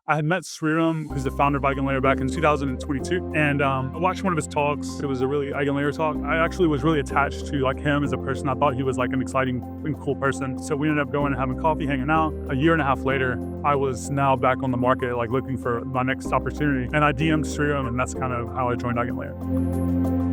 I had met Sriram, who's the founder of EigenLayer, back in 2022, and I watched one of his talks. It was a really EigenLayer talk. I actually was really attached to like him as a person. I thought he was like an exciting and cool person. So we ended up going and having coffee, hanging out. A year and a half later, I was now back on the market, like looking for my next opportunity. And I DM'd Sriram, and that's kind of how I joined EigenLayer.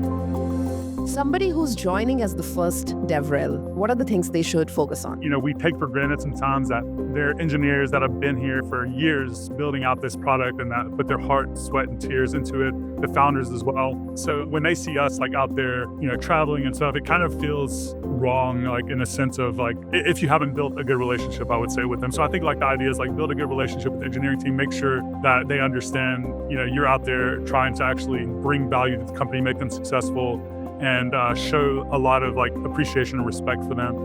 Somebody who's joining as the first DevRel, what are the things they should focus on? We take for granted sometimes that there are engineers that have been here for years building out this product and that put their heart, sweat, and tears into it, the founders as well. So when they see us like out there, traveling and stuff, it kind of feels wrong, like in a sense of like, if you haven't built a good relationship, I would say, with them. So I think like the idea is like build a good relationship with the engineering team, make sure that they understand, you're out there trying to actually bring value to the company, make them successful, and show a lot of like appreciation and respect for them.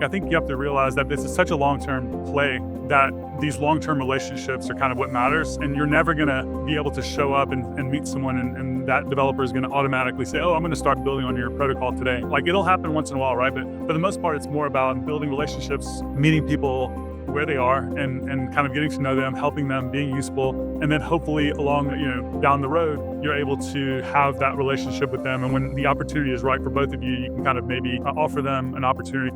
I think you have to realize that this is such a long-term play that these long-term relationships are kind of what matters. And you're never going to be able to show up and meet someone and that developer is going to automatically say, oh, I'm going to start building on your protocol today. Like it'll happen once in a while, right? But for the most part, it's more about building relationships, meeting people where they are and kind of getting to know them, helping them, being useful. And then hopefully along, down the road, you're able to have that relationship with them. And when the opportunity is right for both of you, you can kind of maybe offer them an opportunity.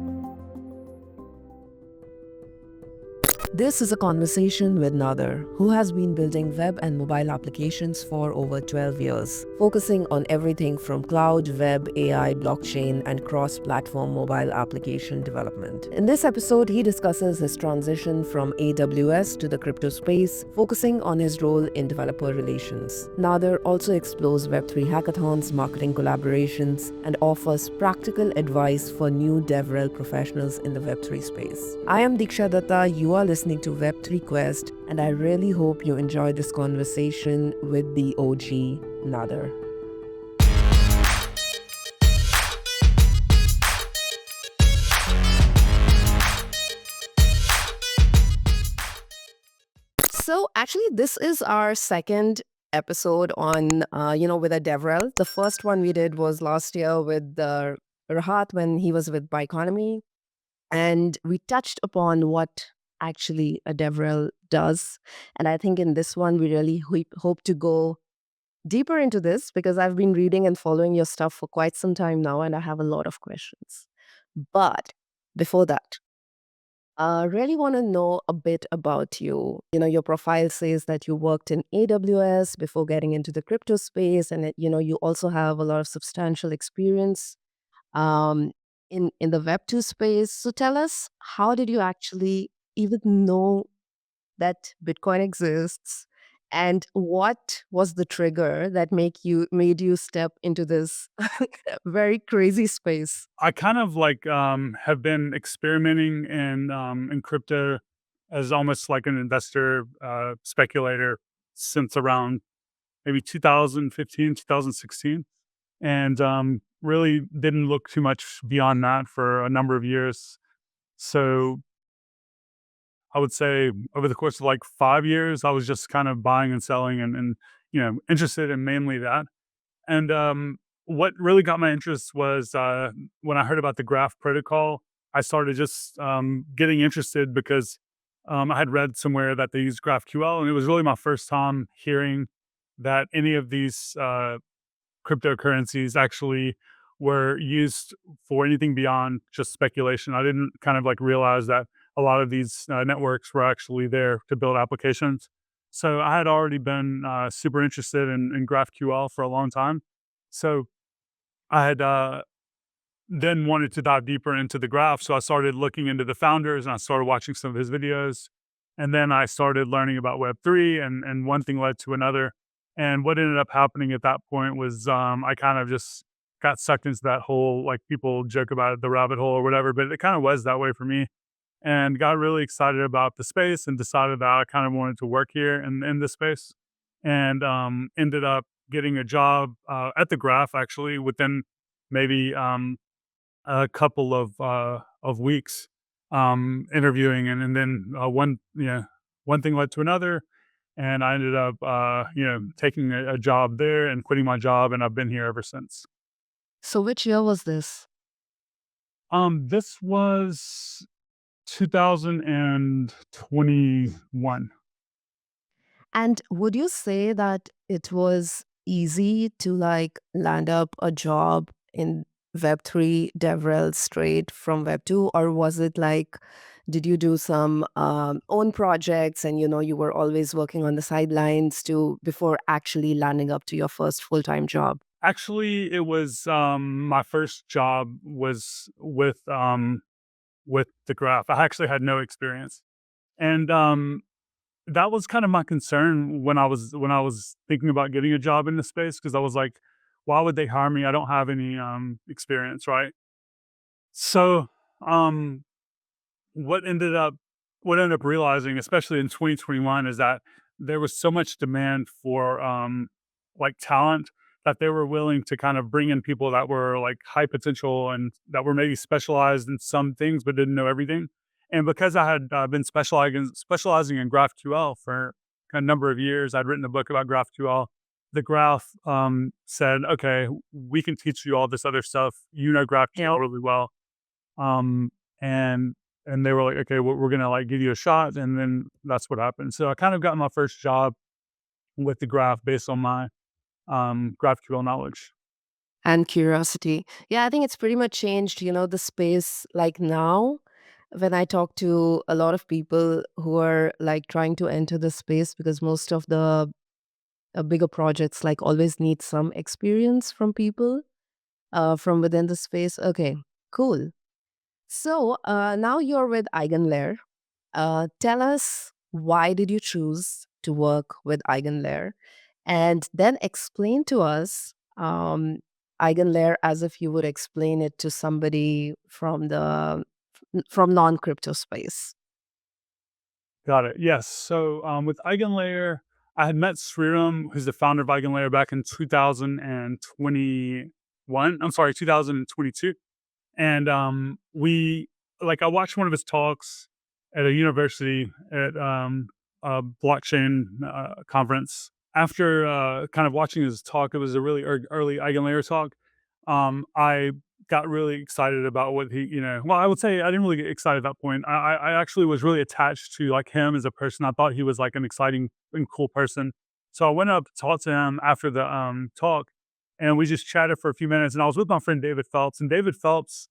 This is a conversation with Nader, who has been building web and mobile applications for over 12 years, focusing on everything from cloud, web, AI, blockchain, and cross-platform mobile application development. In this episode, he discusses his transition from AWS to the crypto space, focusing on his role in developer relations. Nader also explores Web3 hackathons, marketing collaborations, and offers practical advice for new DevRel professionals in the Web3 space. I am Diksha Dutta. You are listening to Web3 Quest, and I really hope you enjoy this conversation with the OG Nader. So actually, this is our second episode on, with a DevRel. The first one we did was last year with Rahat when he was with Bioeconomy, and we touched upon what actually a DevRel does. And I think in this one, we really hope to go deeper into this because I've been reading and following your stuff for quite some time now, and I have a lot of questions. But before that, I really want to know a bit about you. Your profile says that you worked in AWS before getting into the crypto space, and you also have a lot of substantial experience um, in the Web2 space. So tell us, how did you actually even know that Bitcoin exists, and what was the trigger that made you step into this very crazy space? I kind of like have been experimenting in crypto as almost like an investor speculator since around maybe 2015, 2016, and really didn't look too much beyond that for a number of years. So I would say over the course of like 5 years, I was just kind of buying and selling and interested in mainly that. And what really got my interest was when I heard about the Graph protocol. I started just getting interested because I had read somewhere that they use GraphQL, and it was really my first time hearing that any of these cryptocurrencies actually were used for anything beyond just speculation. I didn't kind of like realize that a lot of these networks were actually there to build applications. So I had already been super interested in GraphQL for a long time. So I had then wanted to dive deeper into the graph. So I started looking into the founders and I started watching some of his videos. And then I started learning about Web3, and one thing led to another. And what ended up happening at that point was I kind of just got sucked into that whole, like people joke about it, the rabbit hole or whatever, but it kind of was that way for me, and got really excited about the space and decided that I kind of wanted to work here in this space, and ended up getting a job at the Graph actually within maybe a couple of weeks interviewing, and then one thing led to another, and I ended up taking a job there and quitting my job, and I've been here ever since. So which year was this? This was 2021. And would you say that it was easy to like land up a job in Web3 DevRel straight from Web2? Or was it like, did you do some own projects and you were always working on the sidelines to before actually landing up to your first full-time job? Actually, it was my first job was with the graph. I actually had no experience. And that was kind of my concern when I was thinking about getting a job in the space, because I was like, why would they hire me? I don't have any experience, right? So um what ended up what I ended up realizing, especially in 2021, is that there was so much demand for like talent, that they were willing to kind of bring in people that were like high potential and that were maybe specialized in some things but didn't know everything. And because I had been specializing in GraphQL for a number of years, I'd written a book about GraphQL. The graph said, okay, we can teach you all this other stuff. You know GraphQL really well. Um, and they were like, "Okay, we're gonna like give you a shot," and then that's what happened. So I kind of got my first job with the graph based on my GraphQL knowledge. And curiosity. Yeah, I think it's pretty much changed, the space like now. When I talk to a lot of people who are like trying to enter the space, because most of the bigger projects like always need some experience from people from within the space. Okay, cool. So now you're with EigenLayer. Tell us, why did you choose to work with EigenLayer? And then explain to us EigenLayer as if you would explain it to somebody from non-crypto space. Got it. Yes. So with EigenLayer, I had met Sriram, who's the founder of EigenLayer, back in 2021. I'm sorry, 2022. And we like I watched one of his talks at a university at a blockchain conference. After kind of watching his talk, it was a really early Eigenlayer talk. I got really excited about what well, I would say I didn't really get excited at that point. I actually was really attached to like him as a person. I thought he was like an exciting and cool person. So I went up to talk to him after the talk, and we just chatted for a few minutes. And I was with my friend David Phelps, and David Phelps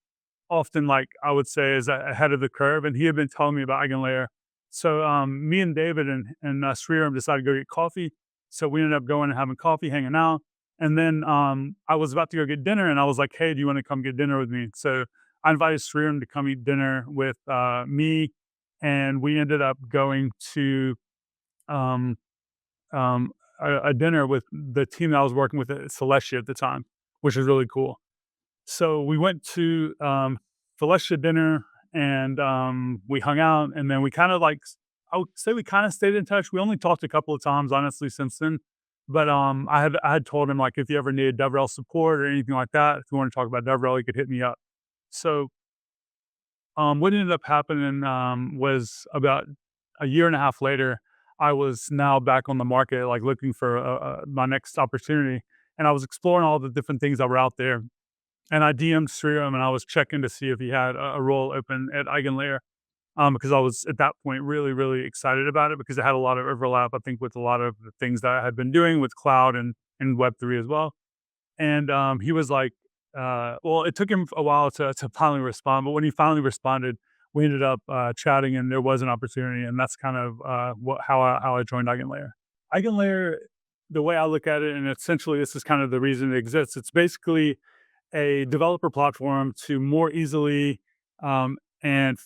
often, like I would say, is ahead of the curve, and he had been telling me about EigenLayer. So me and David and Sriram decided to go get coffee. So we ended up going and having coffee, hanging out. And then I was about to go get dinner, and I was like, "Hey, do you want to come get dinner with me?" So I invited Sriram to come eat dinner with me, and we ended up going to um, a dinner with the team that I was working with at Celestia at the time, which was really cool. So we went to Celestia dinner, and we hung out, and then we kind of like I would say we kind of stayed in touch. We only talked a couple of times, honestly, since then. But I had told him, like, if you ever needed DevRel support or anything like that, if you want to talk about DevRel, you could hit me up. So what ended up happening was about a year and a half later, I was now back on the market, like looking for my next opportunity, and I was exploring all the different things that were out there. And I DM'd Sriram, and I was checking to see if he had a role open at EigenLayer, because I was at that point really, really excited about it, because it had a lot of overlap, I think, with a lot of the things that I had been doing with cloud and Web3 as well. And he was like, well, it took him a while to finally respond, but when he finally responded, we ended up chatting, and there was an opportunity, and that's kind of how I joined EigenLayer. EigenLayer, the way I look at it, and essentially this is kind of the reason it exists. It's basically a developer platform to more easily and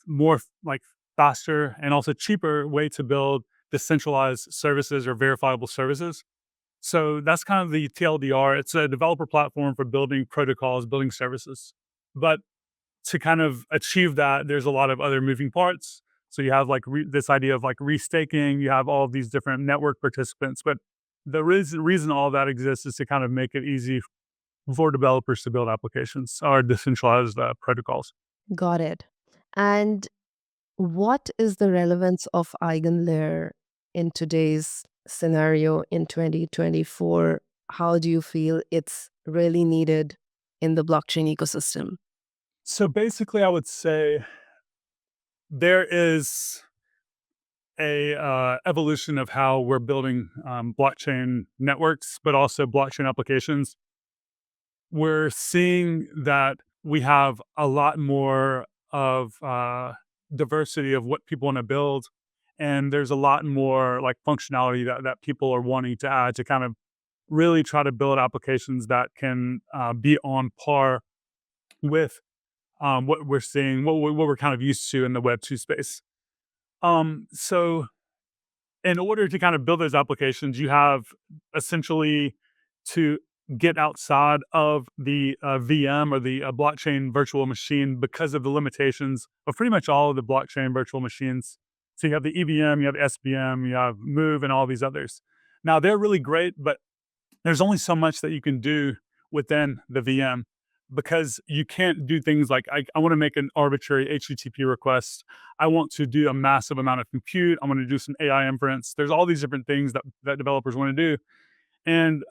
more like faster and also cheaper way to build decentralized services or verifiable services. So that's kind of the TLDR. It's a developer platform for building protocols, building services. But to kind of achieve that, there's a lot of other moving parts. So you have like this idea of like restaking, you have all of these different network participants. But the reason all that exists is to kind of make it easy for developers to build applications or decentralized protocols. Got it. And what is the relevance of EigenLayer in today's scenario in 2024? How do you feel it's really needed in the blockchain ecosystem? So basically, I would say there is a evolution of how we're building blockchain networks, but also blockchain applications. We're seeing that we have a lot more of diversity of what people want to build, and there's a lot more like functionality that people are wanting to add to kind of really try to build applications that can be on par with what we're seeing, what we're kind of used to in the Web2 space. So in order to kind of build those applications, you have essentially to get outside of the VM or the blockchain virtual machine because of the limitations of pretty much all of the blockchain virtual machines. So you have the EVM, you have SBM, you have Move, and all these others. Now they're really great, but there's only so much that you can do within the VM because you can't do things like I want to make an arbitrary HTTP request. I want to do a massive amount of compute. I want to do some AI inference. There's all these different things that developers want to do. And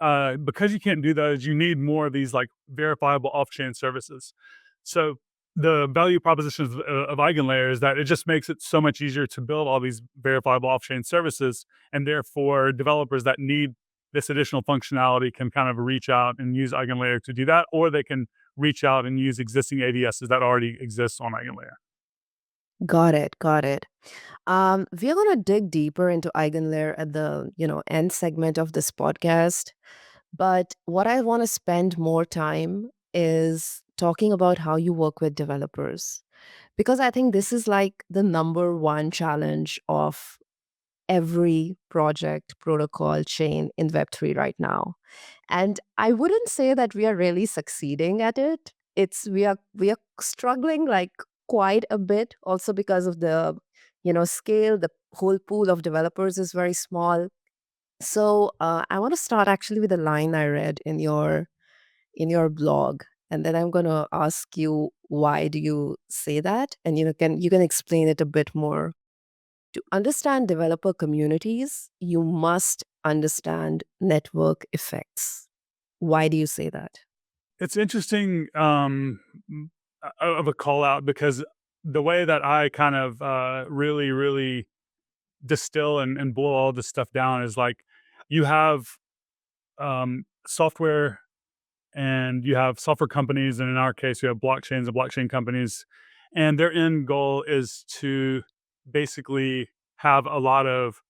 because you can't do those, you need more of these like verifiable off-chain services. So the value propositions of EigenLayer is that it just makes it so much easier to build all these verifiable off-chain services, and therefore developers that need this additional functionality can kind of reach out and use EigenLayer to do that, or they can reach out and use existing ADSs that already exist on EigenLayer. Got it. Got it. We are going to dig deeper into EigenLayer at the, end segment of this podcast. But what I want to spend more time is talking about how you work with developers. Because I think this is like the number one challenge of every project, protocol, chain in Web3 right now. And I wouldn't say that we are really succeeding at it. It's we are struggling like quite a bit also because of the scale. The whole pool of developers is very small. So I want to start actually with a line I read in your blog, and then I'm going to ask you why do you say that, and you can explain it a bit more. To understand developer communities, you must understand network effects. Why do you say that? It's interesting of a call out because the way that I kind of really, really distill and boil all this stuff down is like you have software and you have software companies, and in our case, you have blockchains and blockchain companies, and their end goal is to basically have a lot of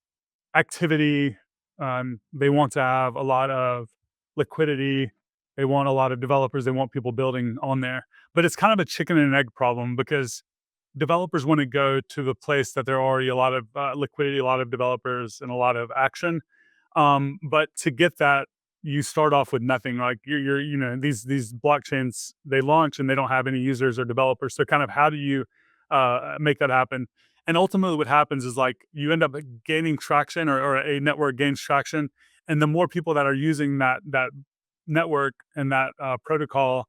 activity. They want to have a lot of liquidity. They want a lot of developers. They want people building on there. But it's kind of a chicken and egg problem because developers want to go to the place that there are already a lot of liquidity, a lot of developers, and a lot of action. But to get that, you start off with nothing. Like these blockchains, they launch and they don't have any users or developers. So kind of how do you make that happen? And ultimately, what happens is like you end up gaining traction, or a network gains traction, and the more people that are using that network and that protocol,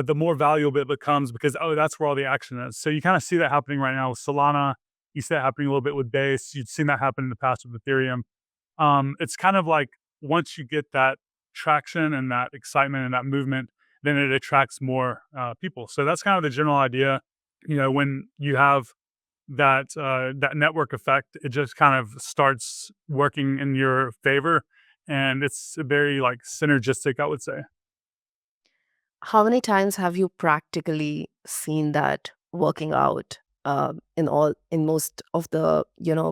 the more valuable it becomes because that's where all the action is. So you kind of see that happening right now with Solana. You see that happening a little bit with Base. You've seen that happen in the past with Ethereum. It's kind of like once you get that traction and that excitement and that movement, then it attracts more people. So that's kind of the general idea. When you have that network effect, it just kind of starts working in your favor, and it's very like synergistic, I would say. How many times have you practically seen that working out in most of the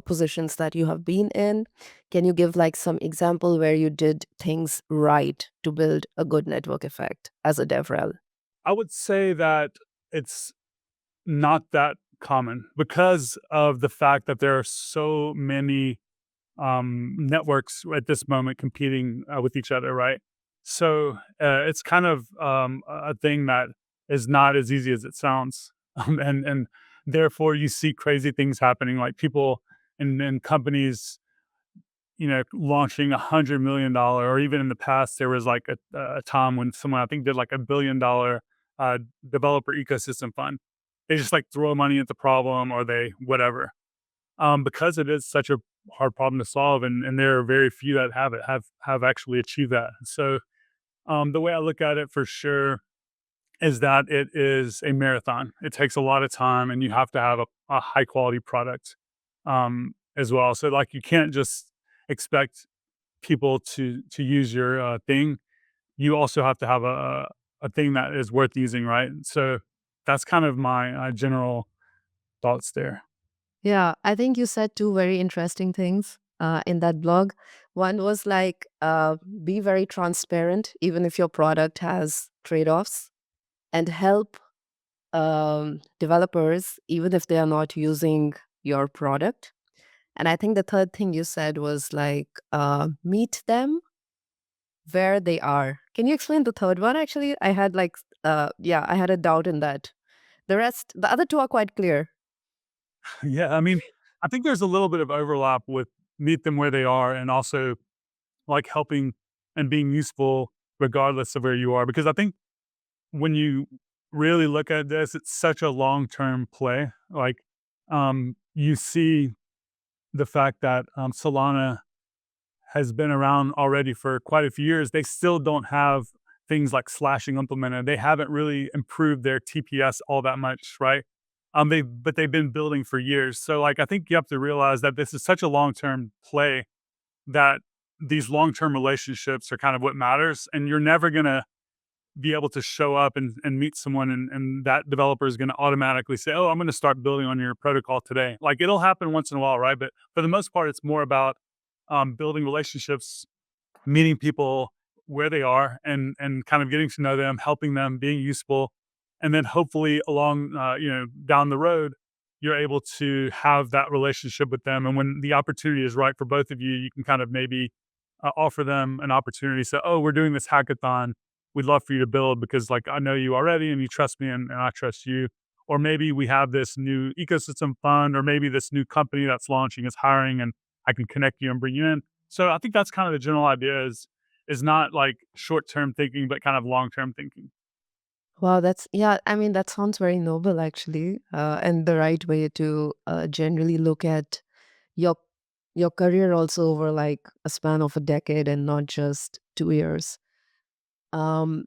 positions that you have been in? Can you give like some example where you did things right to build a good network effect as a DevRel? I would say that it's not that common because of the fact that there are so many networks at this moment competing with each other, right? So it's kind of a thing that is not as easy as it sounds, and therefore you see crazy things happening, like people and companies, launching $100 million, or even in the past there was like a time when someone I think did like $1 billion developer ecosystem fund. They just like throw money at the problem or they whatever because it is such a hard problem to solve, and there are very few that have actually achieved that. So the way I look at it for sure is that it is a marathon. It takes a lot of time, and you have to have a high quality product as well. So like you can't just expect people to use your thing. You also have to have a thing that is worth using, right? So that's kind of my general thoughts there. Yeah, I think you said two very interesting things in that blog. One was like, be very transparent, even if your product has trade offs, and help developers, even if they are not using your product. And I think the third thing you said was like, meet them where they are. Can you explain the third one? Actually, I had like, yeah, I had a doubt in that. The other two are quite clear. Yeah, I mean, I think there's a little bit of overlap with meet them where they are and also like helping and being useful regardless of where you are. Because I think when you really look at this, it's such a long-term play. Like you see the fact that Solana has been around already for quite a few years. They still don't have things like slashing implemented. They haven't really improved their TPS all that much, right? But they've been building for years. So like I think you have to realize that this is such a long-term play that these long-term relationships are kind of what matters. And you're never gonna be able to show up and meet someone and that developer is going to automatically say, oh, I'm going to start building on your protocol today. Like it'll happen once in a while, right? But for the most part, it's more about building relationships, meeting people where they are and kind of getting to know them, helping them, being useful. And then hopefully along, down the road, you're able to have that relationship with them. And when the opportunity is right for both of you, you can kind of maybe offer them an opportunity. Say, oh, we're doing this hackathon. We'd love for you to build because like I know you already and you trust me and I trust you. Or maybe we have this new ecosystem fund, or maybe this new company that's launching is hiring and I can connect you and bring you in. So I think that's kind of the general idea is not like short-term thinking, but kind of long-term thinking. Wow, yeah, I mean, that sounds very noble actually, and the right way to generally look at your your career also over like a span of a decade and not just 2 years. Um,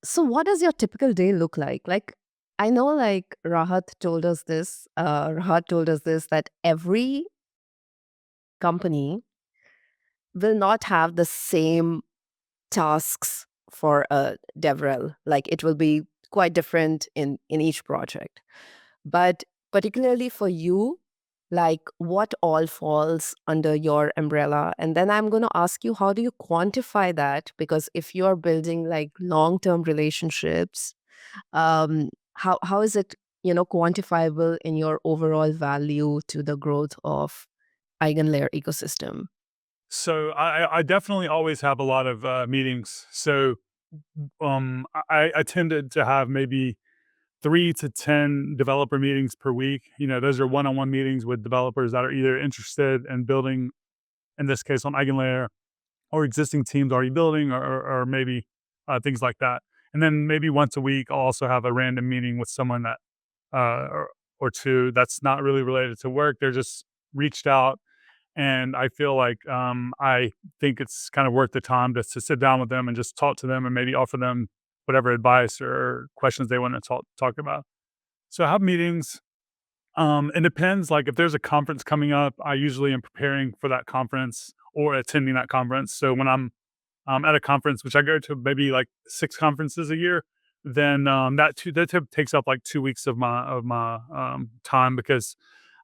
so what does your typical day look like? Like, I know like Rahat told us this that every company will not have the same tasks for a DevRel. Like it will be quite different in each project. But particularly for you, like what all falls under your umbrella? And then I'm going to ask you, how do you quantify that? Because if you're building like long-term relationships, how is it, quantifiable in your overall value to the growth of EigenLayer ecosystem? So I definitely always have a lot of meetings. So I tended to have maybe 3 to 10 developer meetings per week. You know, those are one-on-one meetings with developers that are either interested in building, in this case on EigenLayer, or existing teams already building, or maybe things like that. And then maybe once a week, I'll also have a random meeting with someone that uh, or, or two that's not really related to work. They're just reached out, and I feel like I think it's kind of worth the time to sit down with them and just talk to them and maybe offer them whatever advice or questions they want to talk about. So I have meetings. It depends. Like if there's a conference coming up, I usually am preparing for that conference or attending that conference. So when I'm at a conference, which I go to maybe like 6 conferences a year, then takes up like 2 weeks of my time because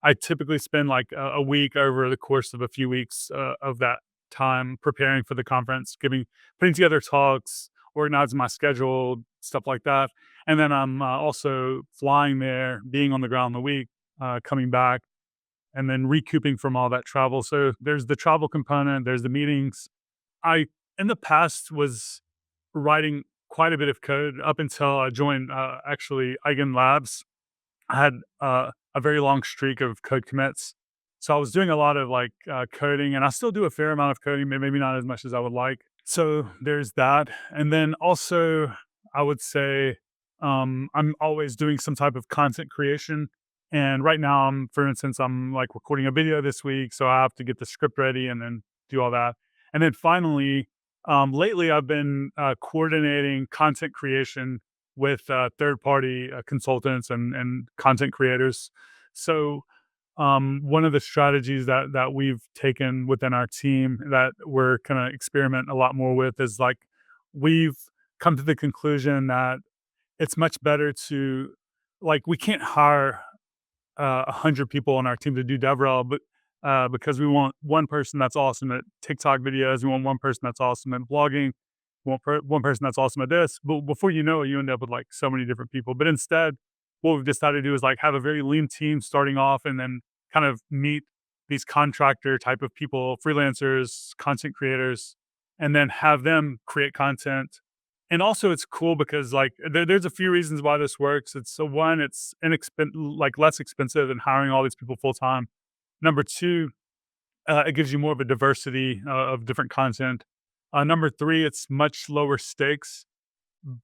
I typically spend like a week over the course of a few weeks of that time preparing for the conference, putting together talks, organizing my schedule, stuff like that, and then I'm also flying there, being on the ground the week, coming back, and then recouping from all that travel. So there's the travel component, there's the meetings. I in the past was writing quite a bit of code up until I joined actually Eigen Labs. I had a very long streak of code commits. So I was doing a lot of like coding, and I still do a fair amount of coding, but maybe not as much as I would like. So there's that. And then also, I would say I'm always doing some type of content creation. And right now, for instance, I'm like recording a video this week. So I have to get the script ready and then do all that. And then finally, lately, I've been coordinating content creation with third-party consultants and content creators. So one of the strategies that we've taken within our team that we're gonna experiment a lot more with is like we've come to the conclusion that it's much better to like we can't hire 100 people on our team to do DevRel, but because we want one person that's awesome at TikTok videos, we want one person that's awesome at blogging, one person that's awesome at this. But before you know it, you end up with like so many different people. But instead, what we've decided to do is like have a very lean team starting off, and then kind of meet these contractor type of people, freelancers, content creators, and then have them create content. And also, it's cool because like there's a few reasons why this works. It's so one, it's like less expensive than hiring all these people full time. Number two, it gives you more of a diversity of different content. Number three, it's much lower stakes.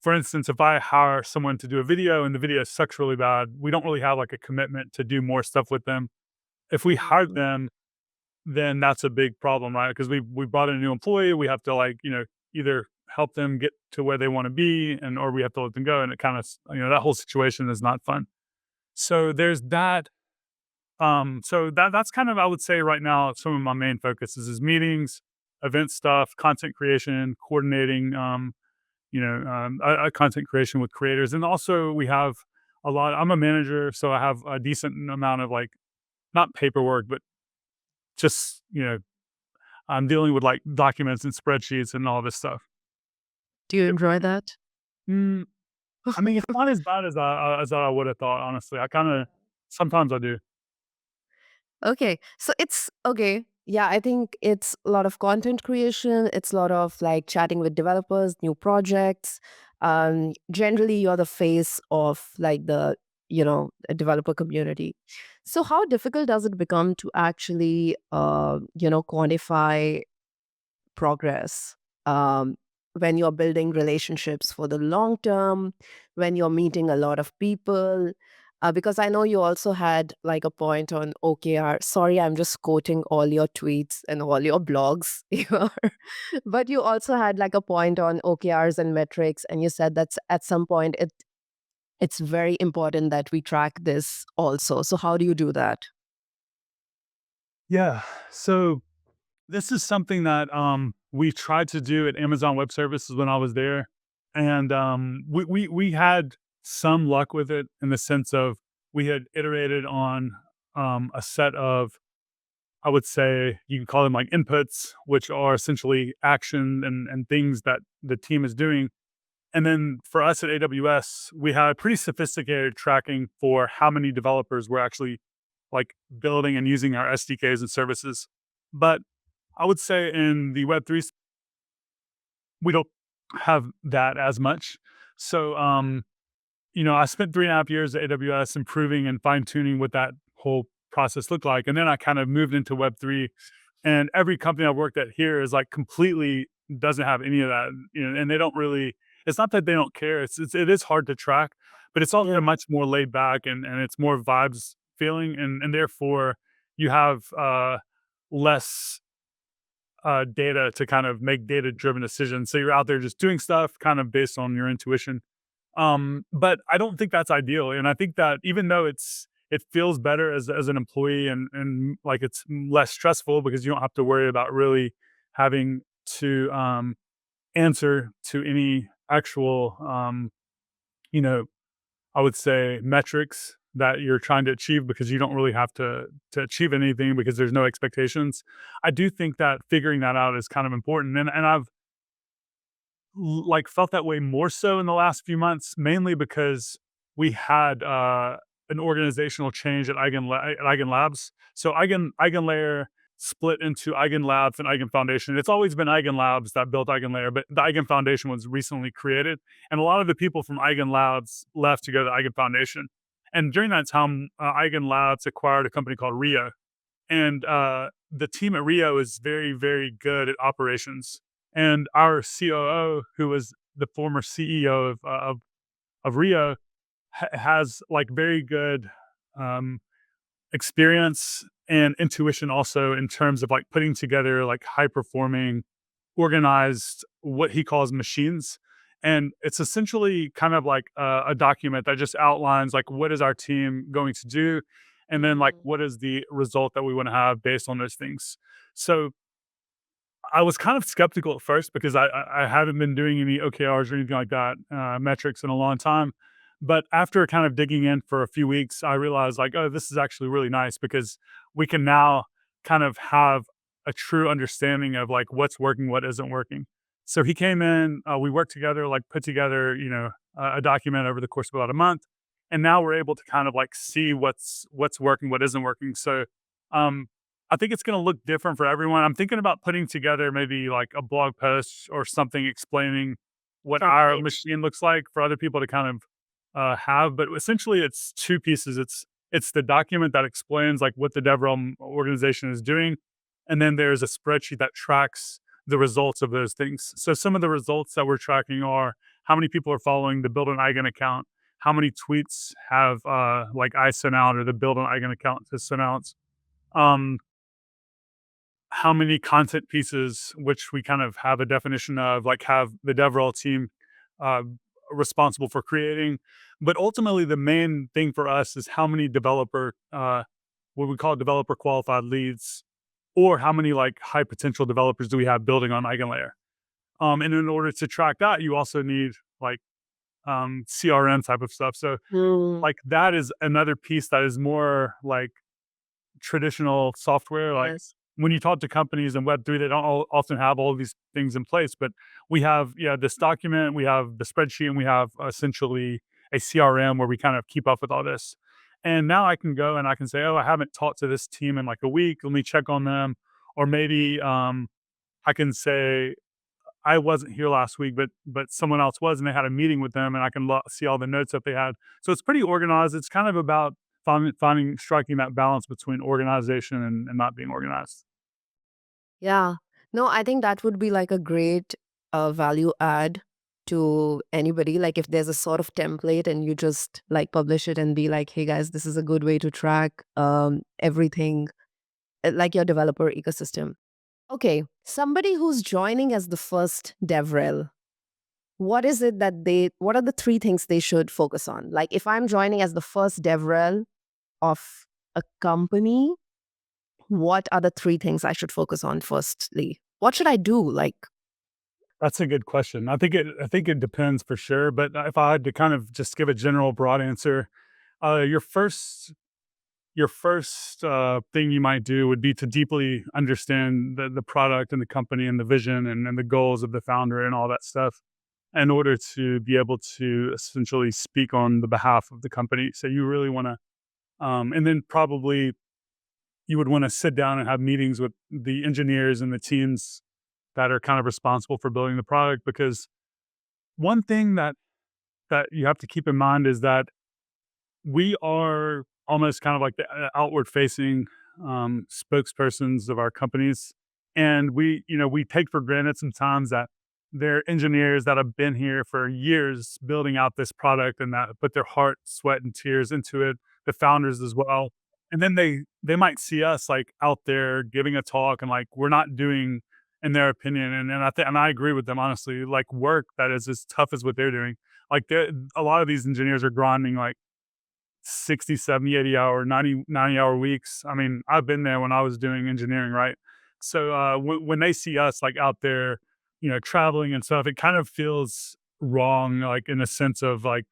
For instance, if I hire someone to do a video and the video sucks really bad, we don't really have like a commitment to do more stuff with them. If we hire Mhm. them, then that's a big problem, right? Because we brought in a new employee, we have to like either help them get to where they want to be, and or we have to let them go, and it kind of that whole situation is not fun. So there's that. So that's kind of I would say right now some of my main focuses is meetings, event stuff, content creation, coordinating, content creation with creators, and also we have a lot. I'm a manager, so I have a decent amount of like not paperwork, but just I'm dealing with like documents and spreadsheets and all this stuff. Do you Yep. enjoy that? Mm, I mean, it's not as bad as I would have thought. Honestly, I kind of sometimes I do. Okay. So it's okay. Yeah, I think it's a lot of content creation. It's a lot of like chatting with developers, new projects. Generally, you're the face of like the, a developer community. So how difficult does it become to actually, quantify progress when you're building relationships for the long term, when you're meeting a lot of people. Because I know you also had like a point on OKR. Sorry, I'm just quoting all your tweets and all your blogs here. But you also had like a point on OKRs and metrics, and you said that's at some point it's very important that we track this also. So how do you do that? Yeah. So this is something that we tried to do at Amazon Web Services when I was there, and we had some luck with it in the sense of we had iterated on a set of I would say you can call them like inputs, which are essentially action and things that the team is doing. And then for us at AWS, we had pretty sophisticated tracking for how many developers were actually like building and using our SDKs and services. But I would say in the Web3, we don't have that as much. So, I spent 3.5 years at AWS improving and fine tuning what that whole process looked like. And then I kind of moved into Web3. And every company I've worked at here is like completely doesn't have any of that. And they don't really, it's not that they don't care. It is hard to track, but it's also Yeah. much more laid back and it's more vibes feeling. And therefore you have less data to kind of make data driven decisions. So you're out there just doing stuff kind of based on your intuition. But I don't think that's ideal. And I think that even though it feels better as an employee and like it's less stressful because you don't have to worry about really having to answer to any actual you know, I would say metrics that you're trying to achieve because you don't really have to achieve anything because there's no expectations. I do think that figuring that out is kind of important, and I've like felt that way more so in the last few months, mainly because we had an organizational change at Eigen Labs. So EigenLayer split into Eigen Labs and Eigen Foundation. It's always been Eigen Labs that built EigenLayer, but the Eigen Foundation was recently created, and a lot of the people from Eigen Labs left to go to Eigen Foundation. And during that time, Eigen Labs acquired a company called Rio, and the team at Rio is very, very good at operations. And our COO, who was the former CEO of Rio, has like very good um, experience and intuition also in terms of like putting together like high performing, organized what he calls machines. And it's essentially kind of like a document that just outlines like what is our team going to do, and then like Mm. what is the result that we want to have based on those things. So I was kind of skeptical at first because I haven't been doing any OKRs or anything like that, metrics in a long time. But after kind of digging in for a few weeks, I realized like, oh, this is actually really nice because we can now kind of have a true understanding of like what's working, what isn't working. So he came in, we worked together, like put together, a document over the course of about a month, and now we're able to kind of like see what's working, what isn't working. So um, I think it's going to look different for everyone. I'm thinking about putting together maybe like a blog post or something explaining what our Right. machine looks like for other people to kind of have. But essentially, it's two pieces. It's the document that explains like what the DevRel organization is doing, and then there's a spreadsheet that tracks the results of those things. So some of the results that we're tracking are how many people are following the Build an Eigen account, how many tweets have like I sent out or the Build an Eigen account has sent out. Um, how many content pieces, which we kind of have a definition of, like have the DevRel team uh, responsible for creating. But ultimately, the main thing for us is how many what we call developer qualified leads, or how many like high potential developers do we have building on EigenLayer. And in order to track that, you also need like CRM type of stuff. So Mm. like that is another piece that is more like traditional software. Like Yes. when you talk to companies in Web3, they don't often have all of these things in place. But we have, yeah, this document, we have the spreadsheet, and we have essentially a CRM where we kind of keep up with all this. And now I can go and I can say, oh, I haven't talked to this team in like a week. Let me check on them. Or maybe I can say, I wasn't here last week, but someone else was, and they had a meeting with them, and I can see all the notes that they had. So it's pretty organized. It's kind of about finding striking that balance between organization and not being organized. Yeah. No, I think that would be like a great value add to anybody. Like if there's a sort of template and you just like publish it and be like, hey guys, this is a good way to track everything, like your developer ecosystem. Okay. Somebody who's joining as the first DevRel, what are the three things they should focus on? Like if I'm joining as the first DevRel of a company, what are the three things I should focus on firstly? What should I do? Like, That's a good question. I think it depends for sure. But if I had to kind of just give a general broad answer, your first thing you might do would be to deeply understand the product and the company and the vision and the goals of the founder and all that stuff in order to be able to essentially speak on the behalf of the company. So you really want to, and then probably you would want to sit down and have meetings with the engineers and the teams that are kind of responsible for building the product. Because one thing that you have to keep in mind is that we are almost kind of like the outward facing spokespersons of our companies, and we take for granted sometimes that they're engineers that have been here for years building out this product and that put their heart, sweat, and tears into it, the founders as well. And then they might see us like out there giving a talk, and like we're not doing, in their opinion, and I agree with them honestly, like work that is as tough as what they're doing. Like a lot of these engineers are grinding like 60, 70, 80 hour, 90 hour weeks. I mean, I've been there when I was doing engineering, right? So when they see us like out there, traveling and stuff, it kind of feels wrong, like in a sense of like,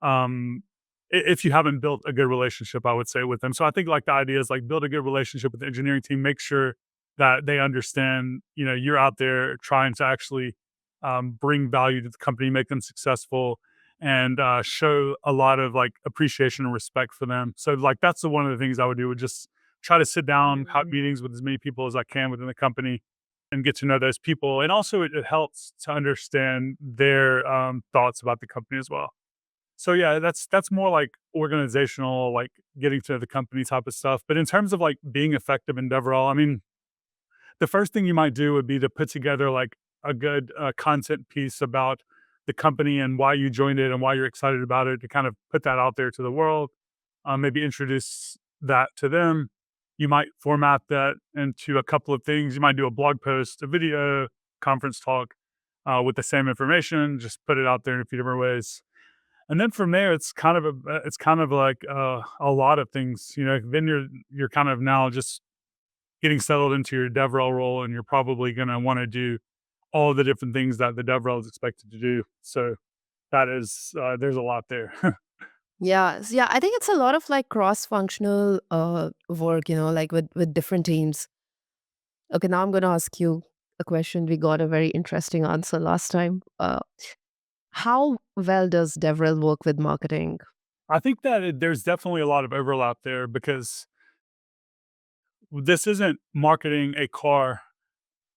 um, if you haven't built a good relationship, I would say with them. So I think like the idea is like build a good relationship with the engineering team, make sure that they understand, you're out there trying to actually bring value to the company, make them successful, and show a lot of like appreciation and respect for them. So like that's the one of the things I would do, would just try to sit down, have mm, meetings with as many people as I can within the company and get to know those people. And also it helps to understand their thoughts about the company as well. So yeah, that's more like organizational, like getting to know the company type of stuff. But in terms of like being effective in DevRel, I mean, the first thing you might do would be to put together like a good content piece about the company and why you joined it and why you're excited about it, to kind of put that out there to the world. Maybe introduce that to them. You might format that into a couple of things. You might do a blog post, a video, conference talk. with the same information, just put it out there in a few different ways. And then from there, it's kind of like a lot of things. Then you're kind of now just getting settled into your DevRel role, and you're probably going to want to do all the different things that the DevRel is expected to do. So that is there's a lot there. Yeah, yeah. I think it's a lot of like cross-functional work, like with different teams. Okay, now I'm going to ask you a question. We got a very interesting answer last time. How well does DevRel work with marketing? I think that there's definitely a lot of overlap there because this isn't marketing a car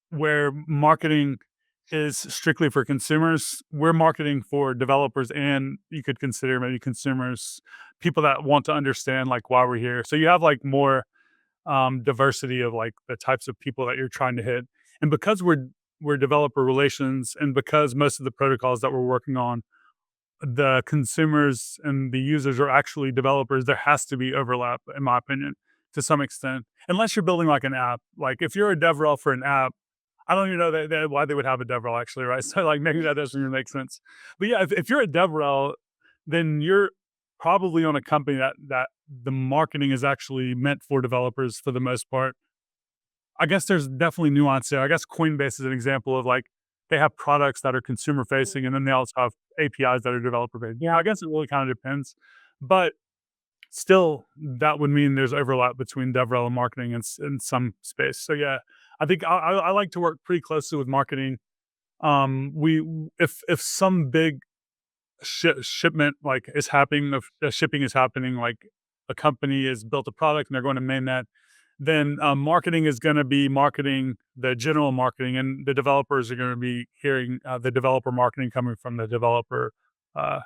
where marketing is strictly for consumers. We're marketing for developers, and you could consider maybe consumers, people that want to understand like why we're here. So you have like more diversity of like the types of people that you're trying to hit. And because we're developer relations, and because most of the protocols that we're working on, the consumers and the users are actually developers, there has to be overlap, in my opinion, to some extent. Unless you're building like an app. Like if you're a DevRel for an app, I don't even know why they would have a DevRel actually, right? So like maybe that doesn't even make sense. But yeah, if you're a DevRel, then you're probably on a company that the marketing is actually meant for developers for the most part. I guess there's definitely nuance there. I guess Coinbase is an example of like they have products that are consumer facing, and then they also have APIs that are developer facing. Yeah, I guess it really kind of depends. But still, that would mean there's overlap between DevRel and marketing in some space. So yeah, I think I like to work pretty closely with marketing. We if some big shipment like is happening, if shipping is happening, like a company has built a product and they're going to mainnet, then marketing is going to be marketing the general marketing, and the developers are going to be hearing the developer marketing coming from the developer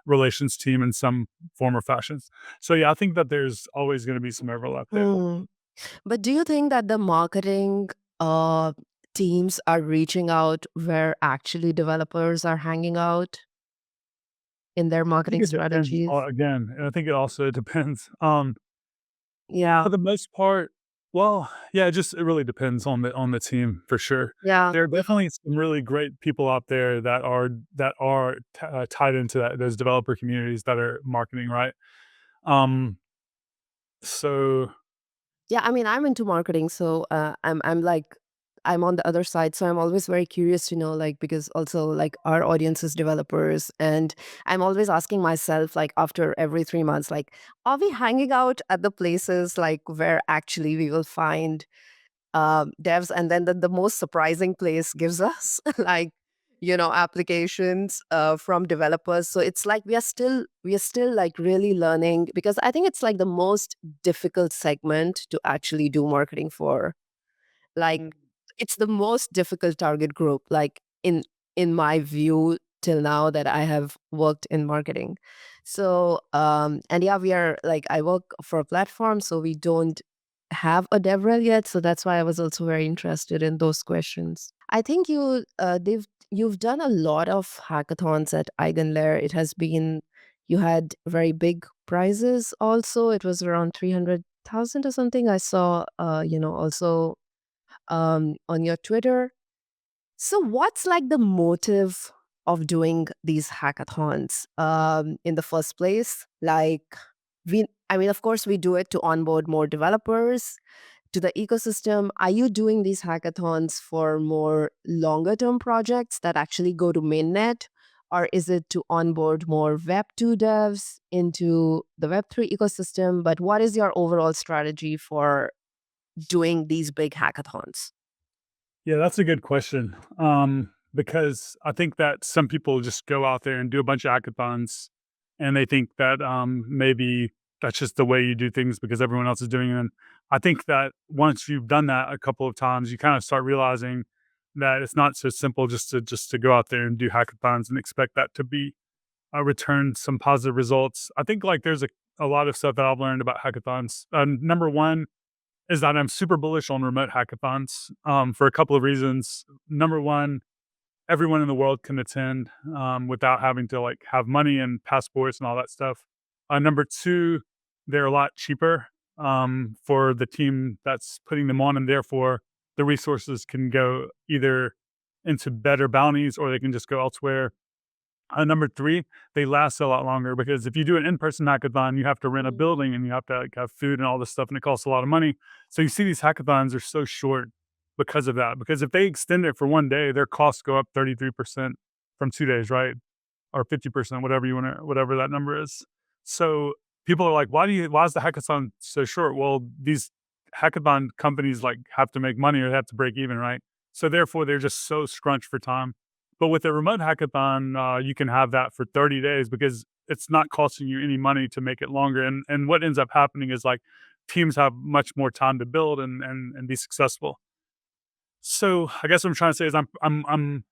relations team in some form or fashion. So yeah, I think that there's always going to be some overlap there. Hmm. But do you think that the marketing uh, teams are reaching out where actually developers are hanging out in their I think marketing it depends. strategies? Again, and I think it also depends. Yeah, For the most part, well, yeah, it really depends on the team for sure. yeah. There are definitely some really great people out there that are tied into those developer communities that are marketing, right? Um, so Yeah, I mean, I'm into marketing, so I'm like I'm on the other side, so I'm always very curious to know, like, because also like our audience is developers, and I'm always asking myself, like, after every 3 months, like, are we hanging out at the places like where actually we will find devs, and then the most surprising place gives us like applications from developers. So it's like we are still like really learning, because I think it's like the most difficult segment to actually do marketing for. Like it's the most difficult target group, like in my view, till now that I have worked in marketing. So and yeah, we are like, I work for a platform, so we don't have a DevRel yet, so that's why I was also very interested in those questions. I think you've done a lot of hackathons at EigenLayer. It has been, you had very big prizes also. It was around 300,000 or something. I saw also on your Twitter. So, what's like the motive of doing these hackathons in the first place? Like, I mean, of course, we do it to onboard more developers to the ecosystem. Are you doing these hackathons for more longer term projects that actually go to mainnet? Or is it to onboard more Web2 devs into the Web3 ecosystem? But what is your overall strategy for doing these big hackathons? yeah, that's a good question. Because I think that some people just go out there and do a bunch of hackathons, and they think that maybe that's just the way you do things because everyone else is doing it. And I think that once you've done that a couple of times, you kind of start realizing that it's not so simple just to go out there and do hackathons and expect that to be return some positive results. I think like there's a lot of stuff that I've learned about hackathons. Number one is that I'm super bullish on remote hackathons for a couple of reasons. Number one, everyone in the world can attend without having to like have money and passports and all that stuff. Number two, they're a lot cheaper for the team that's putting them on, and therefore the resources can go either into better bounties, or they can just go elsewhere. Number three, they last a lot longer because if you do an in-person hackathon, you have to rent a Mm. building and you have to like have food and all this stuff, and it costs a lot of money. So you see these hackathons are so short because of that. Because if they extend it for one day, their costs go up 33% from 2 days, right? Or 50%, whatever you want to, whatever that number is. So people are like, why is the hackathon so short? Well, these hackathon companies like have to make money or they have to break even, right? So therefore they're just so scrunched for time. But with a remote hackathon, you can have that for 30 days because it's not costing you any money to make it longer. And what ends up happening is like teams have much more time to build and be successful. So I guess what I'm trying to say is I'm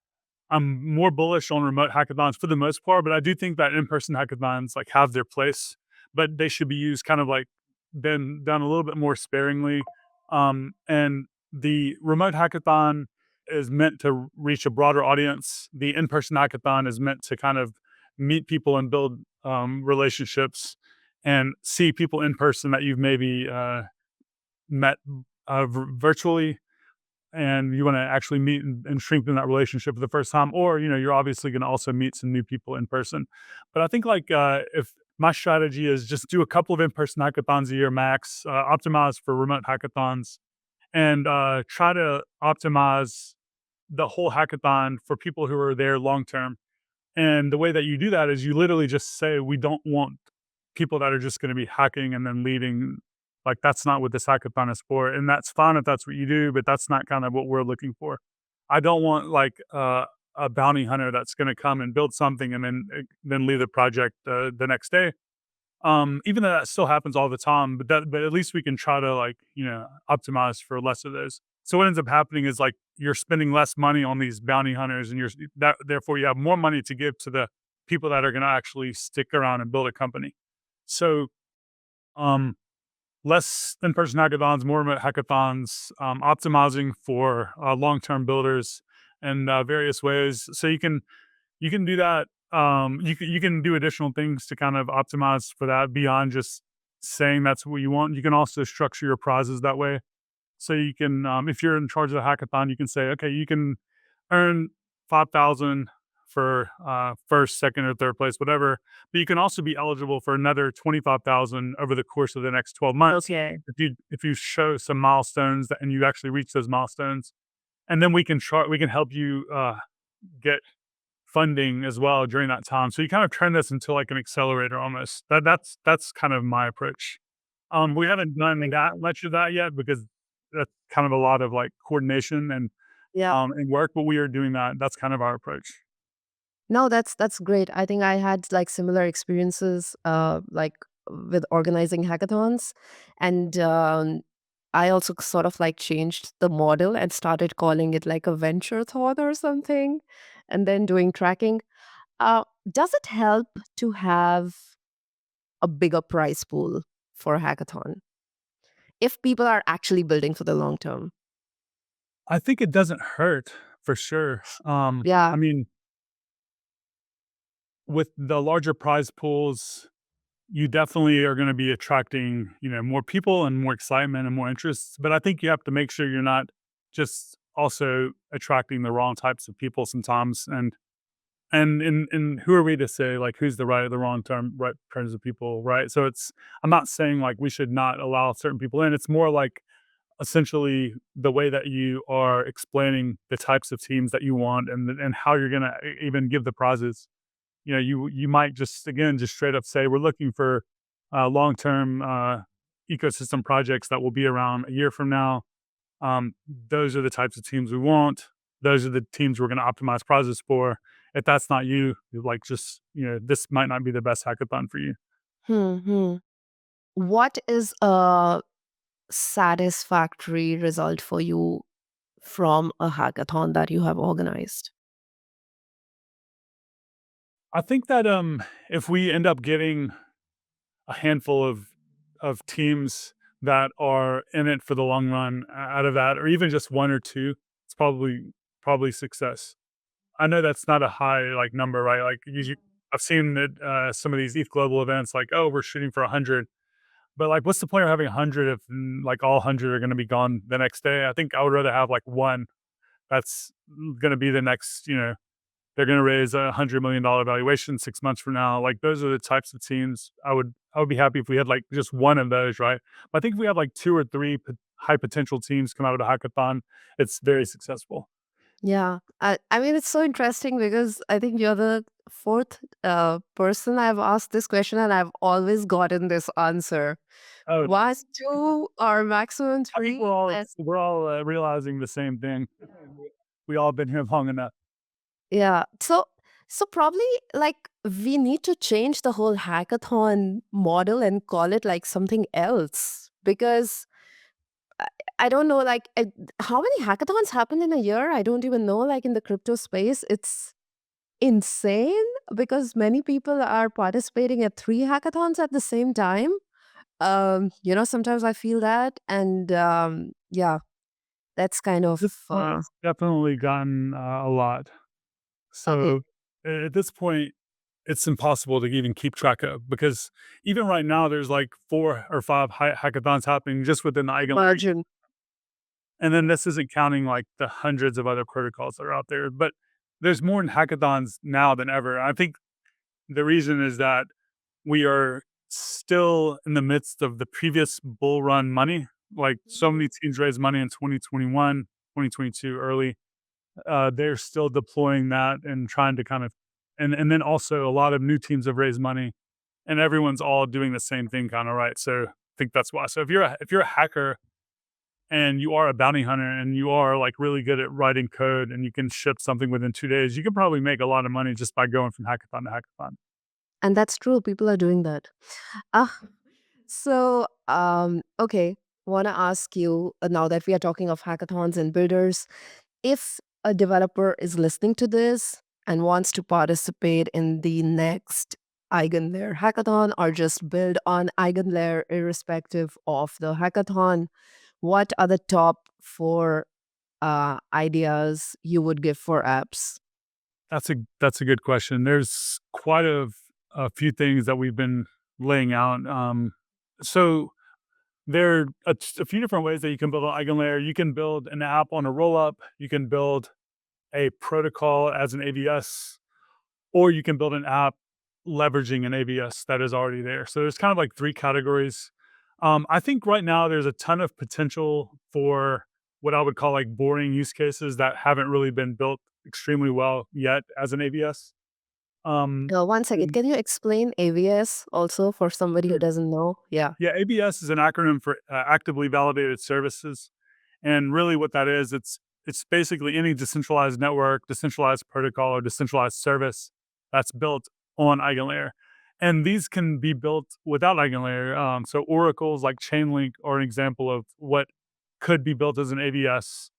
more bullish on remote hackathons for the most part, but I do think that in-person hackathons like have their place, but they should be used kind of like been done a little bit more sparingly. And the remote hackathon is meant to reach a broader audience. The in-person hackathon is meant to kind of meet people and build relationships and see people in person that you've maybe met virtually, and you want to actually meet and strengthen that relationship for the first time, or you're obviously going to also meet some new people in person. But I think like if my strategy is just do a couple of in-person hackathons a year max, optimize for remote hackathons, and try to optimize the whole hackathon for people who are there long term. And the way that you do that is you literally just say, we don't want people that are just going to be hacking and then leaving. Like, that's not what this hackathon is for. And that's fine if that's what you do, but that's not kind of what we're looking for. I don't want like a bounty hunter that's going to come and build something and then leave the project the next day. Even though that still happens all the time, but at least we can try to like, optimize for less of those. So what ends up happening is like you're spending less money on these bounty hunters, and therefore you have more money to give to the people that are going to actually stick around and build a company. So um, less in-person hackathons, more remote hackathons, optimizing for long-term builders in various ways. So you can do that. You can do additional things to kind of optimize for that beyond just saying that's what you want. You can also structure your prizes that way. So you can, if you're in charge of the hackathon, you can say, okay, you can earn 5,000 for first, second, or third place, whatever. But you can also be eligible for another 25,000 over the course of the next 12 months Okay. if you show some milestones and you actually reach those milestones. And then we can help you get funding as well during that time. So you kind of turn this into like an accelerator almost. That's kind of my approach. We haven't done that much of that yet because that's kind of a lot of like coordination Yeah. and work, but we are doing that. That's kind of our approach. No, that's great. I think I had like similar experiences, like with organizing hackathons, and I also sort of like changed the model and started calling it like a venture thought or something, and then doing tracking. Does it help to have a bigger prize pool for a hackathon if people are actually building for the long term? I think it doesn't hurt for sure. I Yeah. mean, with the larger prize pools, you definitely are going to be attracting, more people and more excitement and more interests. But I think you have to make sure you're not just also attracting the wrong types of people sometimes. And who are we to say like who's the right or the wrong term right kinds of people, right? So I'm not saying like we should not allow certain people in. It's more like essentially the way that you are explaining the types of teams that you want and how you're gonna even give the prizes. You might just again just straight up say we're looking for long term ecosystem projects that will be around a year from now. Those are the types of teams we want. Those are the teams we're going to optimize prizes for. If that's not you, you're like just this might not be the best hackathon for you. Hmm. Hmm. What is a satisfactory result for you from a hackathon that you have organized? I think that if we end up getting a handful of teams that are in it for the long run out of that, or even just one or two, it's probably success. I know that's not a high like number, right? Like I've seen that some of these ETH global events, like oh, we're shooting for 100, but like, what's the point of having 100 if like all 100 are going to be gone the next day? I think I would rather have like one that's going to be the next, they're going to raise $100 million valuation 6 months from now. Like those are the types of teams I would be happy if we had like just one of those, right? But I think if we have like two or three high potential teams come out of the hackathon, it's very successful. Yeah. I mean, it's so interesting because I think you're the fourth person I've asked this question, and I've always gotten this answer. Oh, One, two, or maximum I think three. Let's, we're all realizing the same thing. We all been here long enough. yeah. So probably like we need to change the whole hackathon model and call it like something else because I I don't know, like, how many hackathons happen in a year? I don't even know, like, in the crypto space. It's insane because many people are participating at 3 hackathons at the same time. Sometimes I feel that, and, yeah, that's kind of, This point's definitely gotten a lot. okay, So at this point, it's impossible to even keep track of because even right now, there's like 4 or 5 hackathons happening just within the EigenLayer. margin. And then this isn't counting like the hundreds of other protocols that are out there. But there's more hackathons now than ever. I think the reason is that we are still in the midst of the previous bull run money. Like so many teams raised money in 2021, 2022 early. They're still deploying that and trying to kind of, and then also a lot of new teams have raised money, and everyone's all doing the same thing, kind of, right? So I think that's why. So if you're a hacker and you are a bounty hunter and you are like really good at writing code and you can ship something within 2 days, you can probably make a lot of money just by going from hackathon to hackathon. And that's true, people are doing that. Ah, okay, wanna ask you, now that we are talking of hackathons and builders, if a developer is listening to this and wants to participate in the next EigenLayer hackathon or just build on EigenLayer irrespective of the hackathon, what are the top four ideas you would give for apps? That's a good question. There's quite a few things that we've been laying out. So there are a few different ways that you can build an EigenLayer. You can build an app on a rollup. You can build a protocol as an AVS, or you can build an app leveraging an AVS that is already there. So there's kind of like three categories. I think right now there's a ton of potential for what I would call like boring use cases that haven't really been built extremely well yet as an AVS. Um, 1 second, can you explain AVS also for somebody who Sure. doesn't know? Yeah. Yeah, ABS is an acronym for actively validated services. And really what that is, it's basically any decentralized network, decentralized protocol, or decentralized service that's built on EigenLayer. And these can be built without EigenLayer. So oracles like Chainlink are an example of what could be built as an ABS.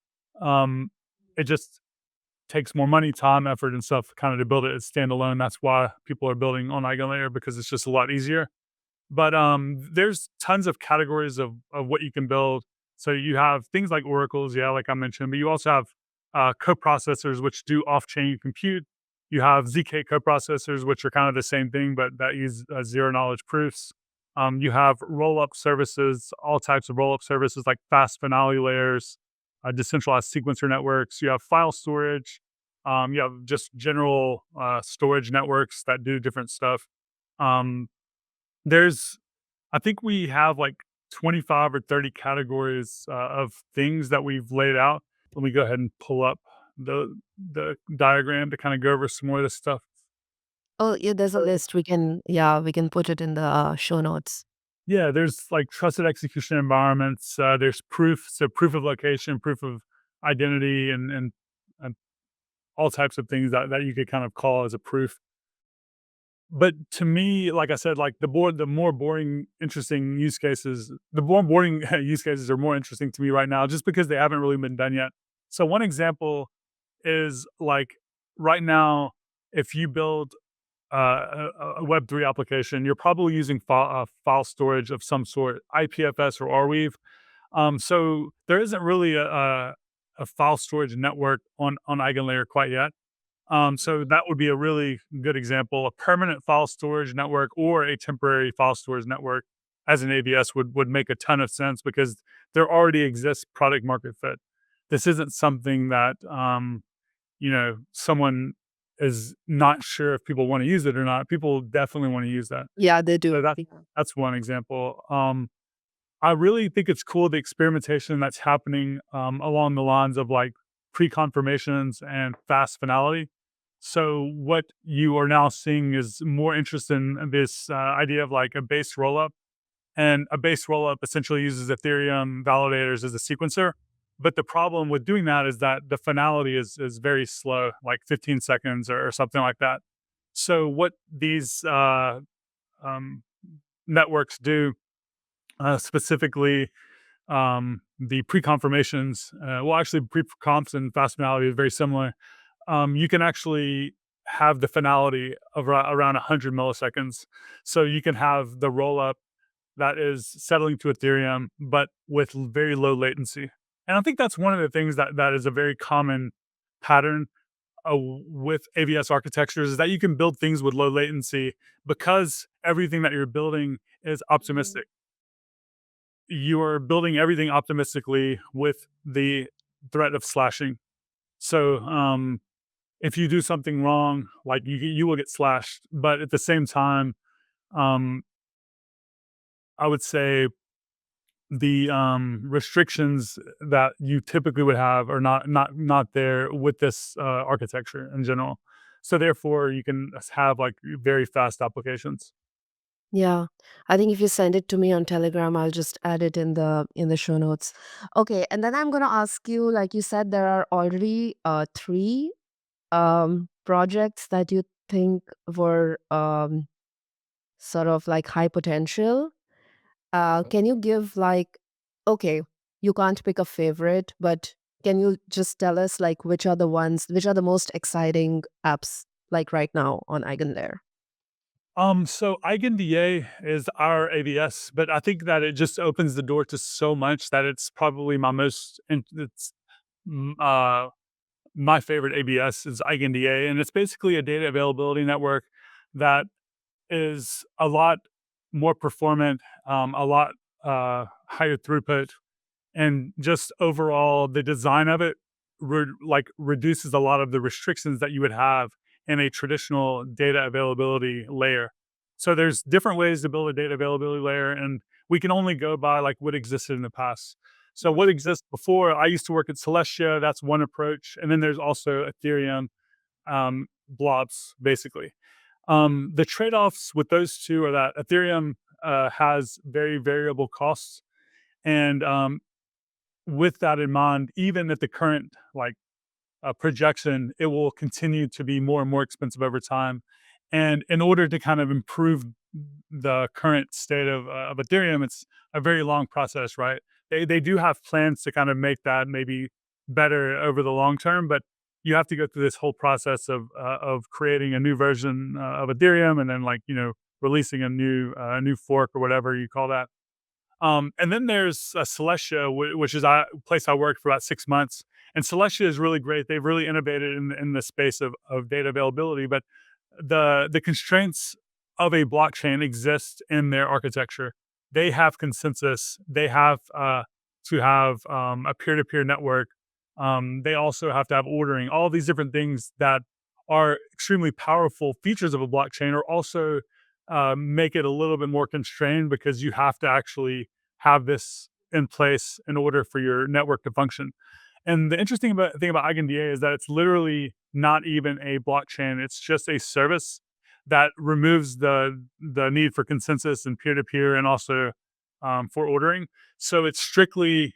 It just takes more money, time, effort, and stuff kind of to build it as standalone. That's why people are building on EigenLayer because it's just a lot easier. But there's tons of categories of what you can build. So you have things like oracles, yeah, like I mentioned, but you also have coprocessors which do off-chain compute. You have ZK coprocessors, which are kind of the same thing, but that use zero knowledge proofs. You have roll-up services, all types of roll-up services like fast finale layers, decentralized sequencer networks. You have file storage. You have just general storage networks that do different stuff. Um, there's I think we have like 25 or 30 categories of things that we've laid out. Let me go ahead and pull up the diagram to kind of go over some more of this stuff. Oh, yeah, there's a list. We can put it in the show notes. Yeah, there's like trusted execution environments. There's proof, so proof of location, proof of identity, and all types of things that you could kind of call as a proof. But to me, like I said, like the more boring, interesting use cases, the more boring use cases are more interesting to me right now, just because they haven't really been done yet. So one example is like right now, if you build a Web3 application, you're probably using file storage of some sort, IPFS or Arweave. So there isn't really a file storage network on EigenLayer quite yet. So that would be a really good example. A permanent file storage network or a temporary file storage network as an ABS would make a ton of sense because there already exists product market fit. this isn't something that someone is not sure if people want to use it or not. People definitely want to use that. Yeah, they So do. that Yeah. that's one example. I really think it's cool the experimentation that's happening along the lines of like pre-confirmations and fast finality. So what you are now seeing is more interest in this idea of like a base rollup, and a base rollup essentially uses Ethereum validators as a sequencer. But the problem with doing that is that the finality is very slow, like 15 seconds or something like that. So what these um, networks do, specifically the pre-confirmations, well, actually, pre-confs and fast finality is very similar. You can actually have the finality of around 100 milliseconds. So you can have the roll up that is settling to Ethereum, but with very low latency. And I think that's one of the things that is a very common pattern with AVS architectures, is that you can build things with low latency because everything that you're building is Mhm. optimistic. You are building everything optimistically with the threat of slashing. So if you do something wrong, like you will get slashed. But at the same time, um, I would say the restrictions that you typically would have are not there with this architecture in general. So therefore, you can have like very fast applications. Yeah. I think if you send it to me on Telegram, I'll just add it in the show notes. Okay, and then I'm gonna ask you, like you said, there are already three projects that you think were sort of like high potential. Can you give like, okay, you can't pick a favorite, but can you just tell us like which are the most exciting apps like right now on EigenLayer? So EigenDA is our AVS, but I think that it just opens the door to so much that it's probably mm, uh, my favorite ABS is EigenDA, and it's basically a data availability network that is a lot more performant, a lot higher throughput, and just overall the design of it reduces a lot of the restrictions that you would have in a traditional data availability layer. So there's different ways to build a data availability layer, and we can only go by like what existed in the past. So what exists before, I used to work at Celestia, that's one approach, and then there's also Ethereum blobs, basically. The trade-offs with those two are that Ethereum has very variable costs, and with that in mind, even at the current projection, it will continue to be more and more expensive over time. And in order to kind of improve the current state of Ethereum, it's a very long process, right? They do have plans to kind of make that maybe better over the long term, but you have to go through this whole process of creating a new version of Ethereum, and then releasing a new fork or whatever you call that. And then there's Celestia, which is a place I worked for about 6 months. And Celestia is really great. They've really innovated in the space of data availability, but the constraints of a blockchain exist in their architecture. They have consensus. They have to have a peer-to-peer network. They also have to have ordering. All these different things that are extremely powerful features of a blockchain are also make it a little bit more constrained, because you have to actually have this in place in order for your network to function. And the thing about EigenDA is that it's literally not even a blockchain. It's just a service that removes the need for consensus and peer to peer, and also for ordering. So it's strictly,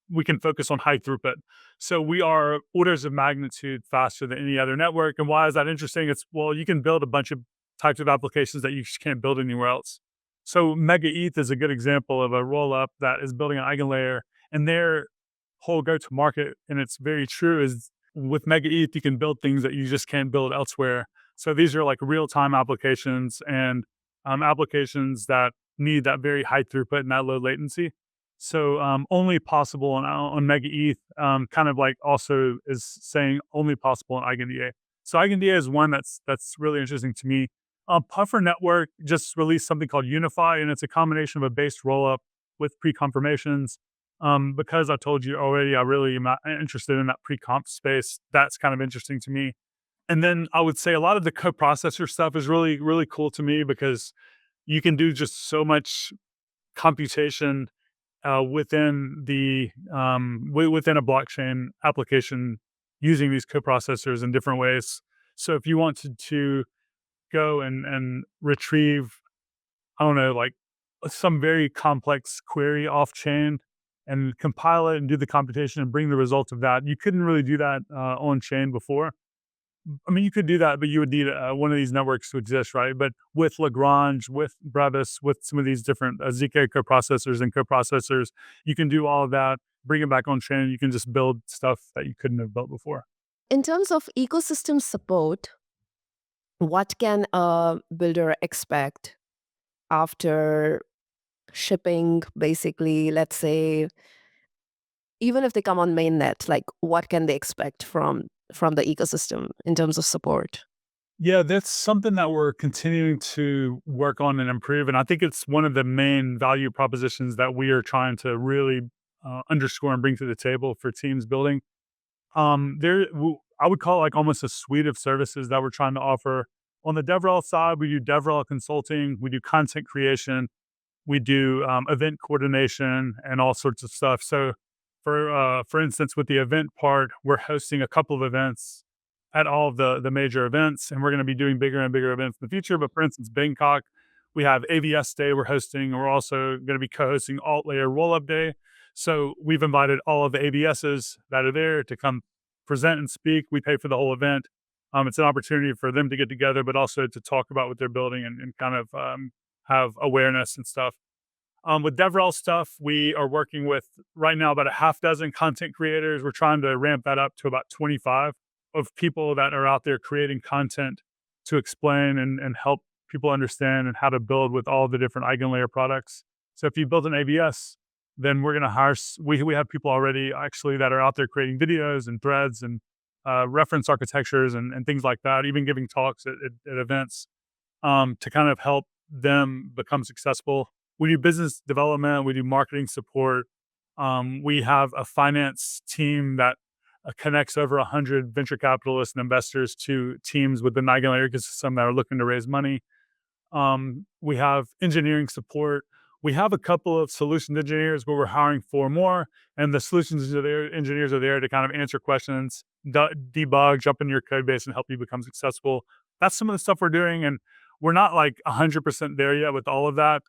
we can focus on high throughput. So we are orders of magnitude faster than any other network. And why is that interesting? It's, well, you can build a bunch of types of applications that you just can't build anywhere else. So Mega ETH is a good example of a roll up that is building an EigenLayer, and their whole go to market, and it's very true, is with Mega ETH you can build things that you just can't build elsewhere. So these are like real time applications, and applications that need that very high throughput and that low latency. So only possible on Mega ETH, kind of like also is saying only possible in EigenDA. So EigenDA is one that's really interesting to me. Puffer Network just released something called Unify, and it's a combination of a base rollup with pre-confirmations. Because I told you already, I really am not interested in that pre-comp space. That's kind of interesting to me. And then I would say a lot of the co-processor stuff is really, really cool to me because you can do just so much computation within within a blockchain application using these co-processors in different ways. So if you wanted to go and retrieve, I don't know, like some very complex query off chain and compile it and do the computation and bring the result of that, you couldn't really do that on chain before. I mean, you could do that, but you would need one of these networks to exist, right? But with Lagrange, with Brevis, with some of these different ZK coprocessors and coprocessors, you can do all of that, bring it back on chain. You can just build stuff that you couldn't have built before. In terms of ecosystem support, what can a builder expect after shipping, basically, let's say, even if they come on mainnet, like what can they expect from the ecosystem in terms of support? Yeah, that's something that we're continuing to work on and improve. And I think it's one of the main value propositions that we are trying to really underscore and bring to the table for teams building. I would call it like almost a suite of services that we're trying to offer. On the DevRel side, we do DevRel consulting, we do content creation, we do event coordination and all sorts of stuff. So, for instance, with the event part, we're hosting a couple of events at all of the major events, and we're going to be doing bigger and bigger events in the future. But for instance, Bangkok, we have AVS Day we're hosting, and we're also going to be co-hosting Alt Layer Rollup Day. So we've invited all of the AVSs that are there to come present and speak. We pay for the whole event. It's an opportunity for them to get together, but also to talk about what they're building and kind of have awareness and stuff. With DevRel stuff, we are working with right now about a half dozen content creators. We're trying to ramp that up to about 25 of people that are out there creating content to explain and help people understand and how to build with all the different EigenLayer products. So if you build an ABS, then we're going to hire, we have people already actually that are out there creating videos and threads and reference architectures and things like that, even giving talks at events to kind of help them become successful. We do business development, we do marketing support. We have a finance team that connects over 100 venture capitalists and investors to teams within the EigenLayer ecosystem that are looking to raise money. We have engineering support. We have a couple of solutions engineers where we're hiring 4 more, and the engineers are there to kind of answer questions, debug, jump into your code base, and help you become successful. That's some of the stuff we're doing, and we're not like 100% there yet with all of that.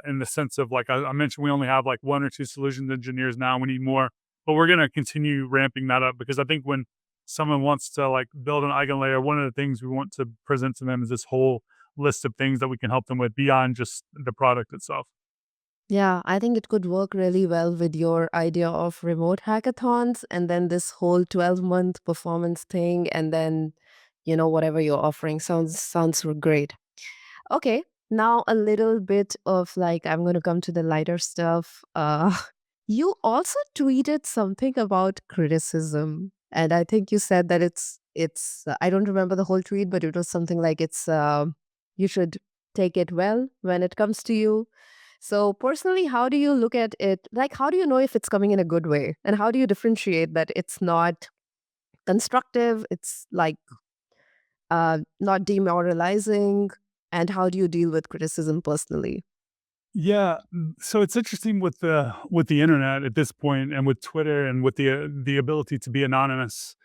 In the sense of like I mentioned, we only have like 1 or 2 solutions engineers now. We need more, but we're going to continue ramping that up because I think when someone wants to like build an EigenLayer, one of the things we want to present to them is this whole list of things that we can help them with beyond just the product itself. Yeah, I think it could work really well with your idea of remote hackathons and then this whole 12-month performance thing and then, whatever you're offering sounds great. Okay, now a little bit of like I'm going to come to the lighter stuff. You also tweeted something about criticism, and I think you said that it's I don't remember the whole tweet, but it was something like it's you should take it well when it comes to you. So personally, how do you look at it? Like, how do you know if it's coming in a good way, and how do you differentiate that it's not constructive? It's like not demoralizing, and how do you deal with criticism personally? Yeah, so it's interesting with the internet at this point, and with Twitter, and with the ability to be anonymous.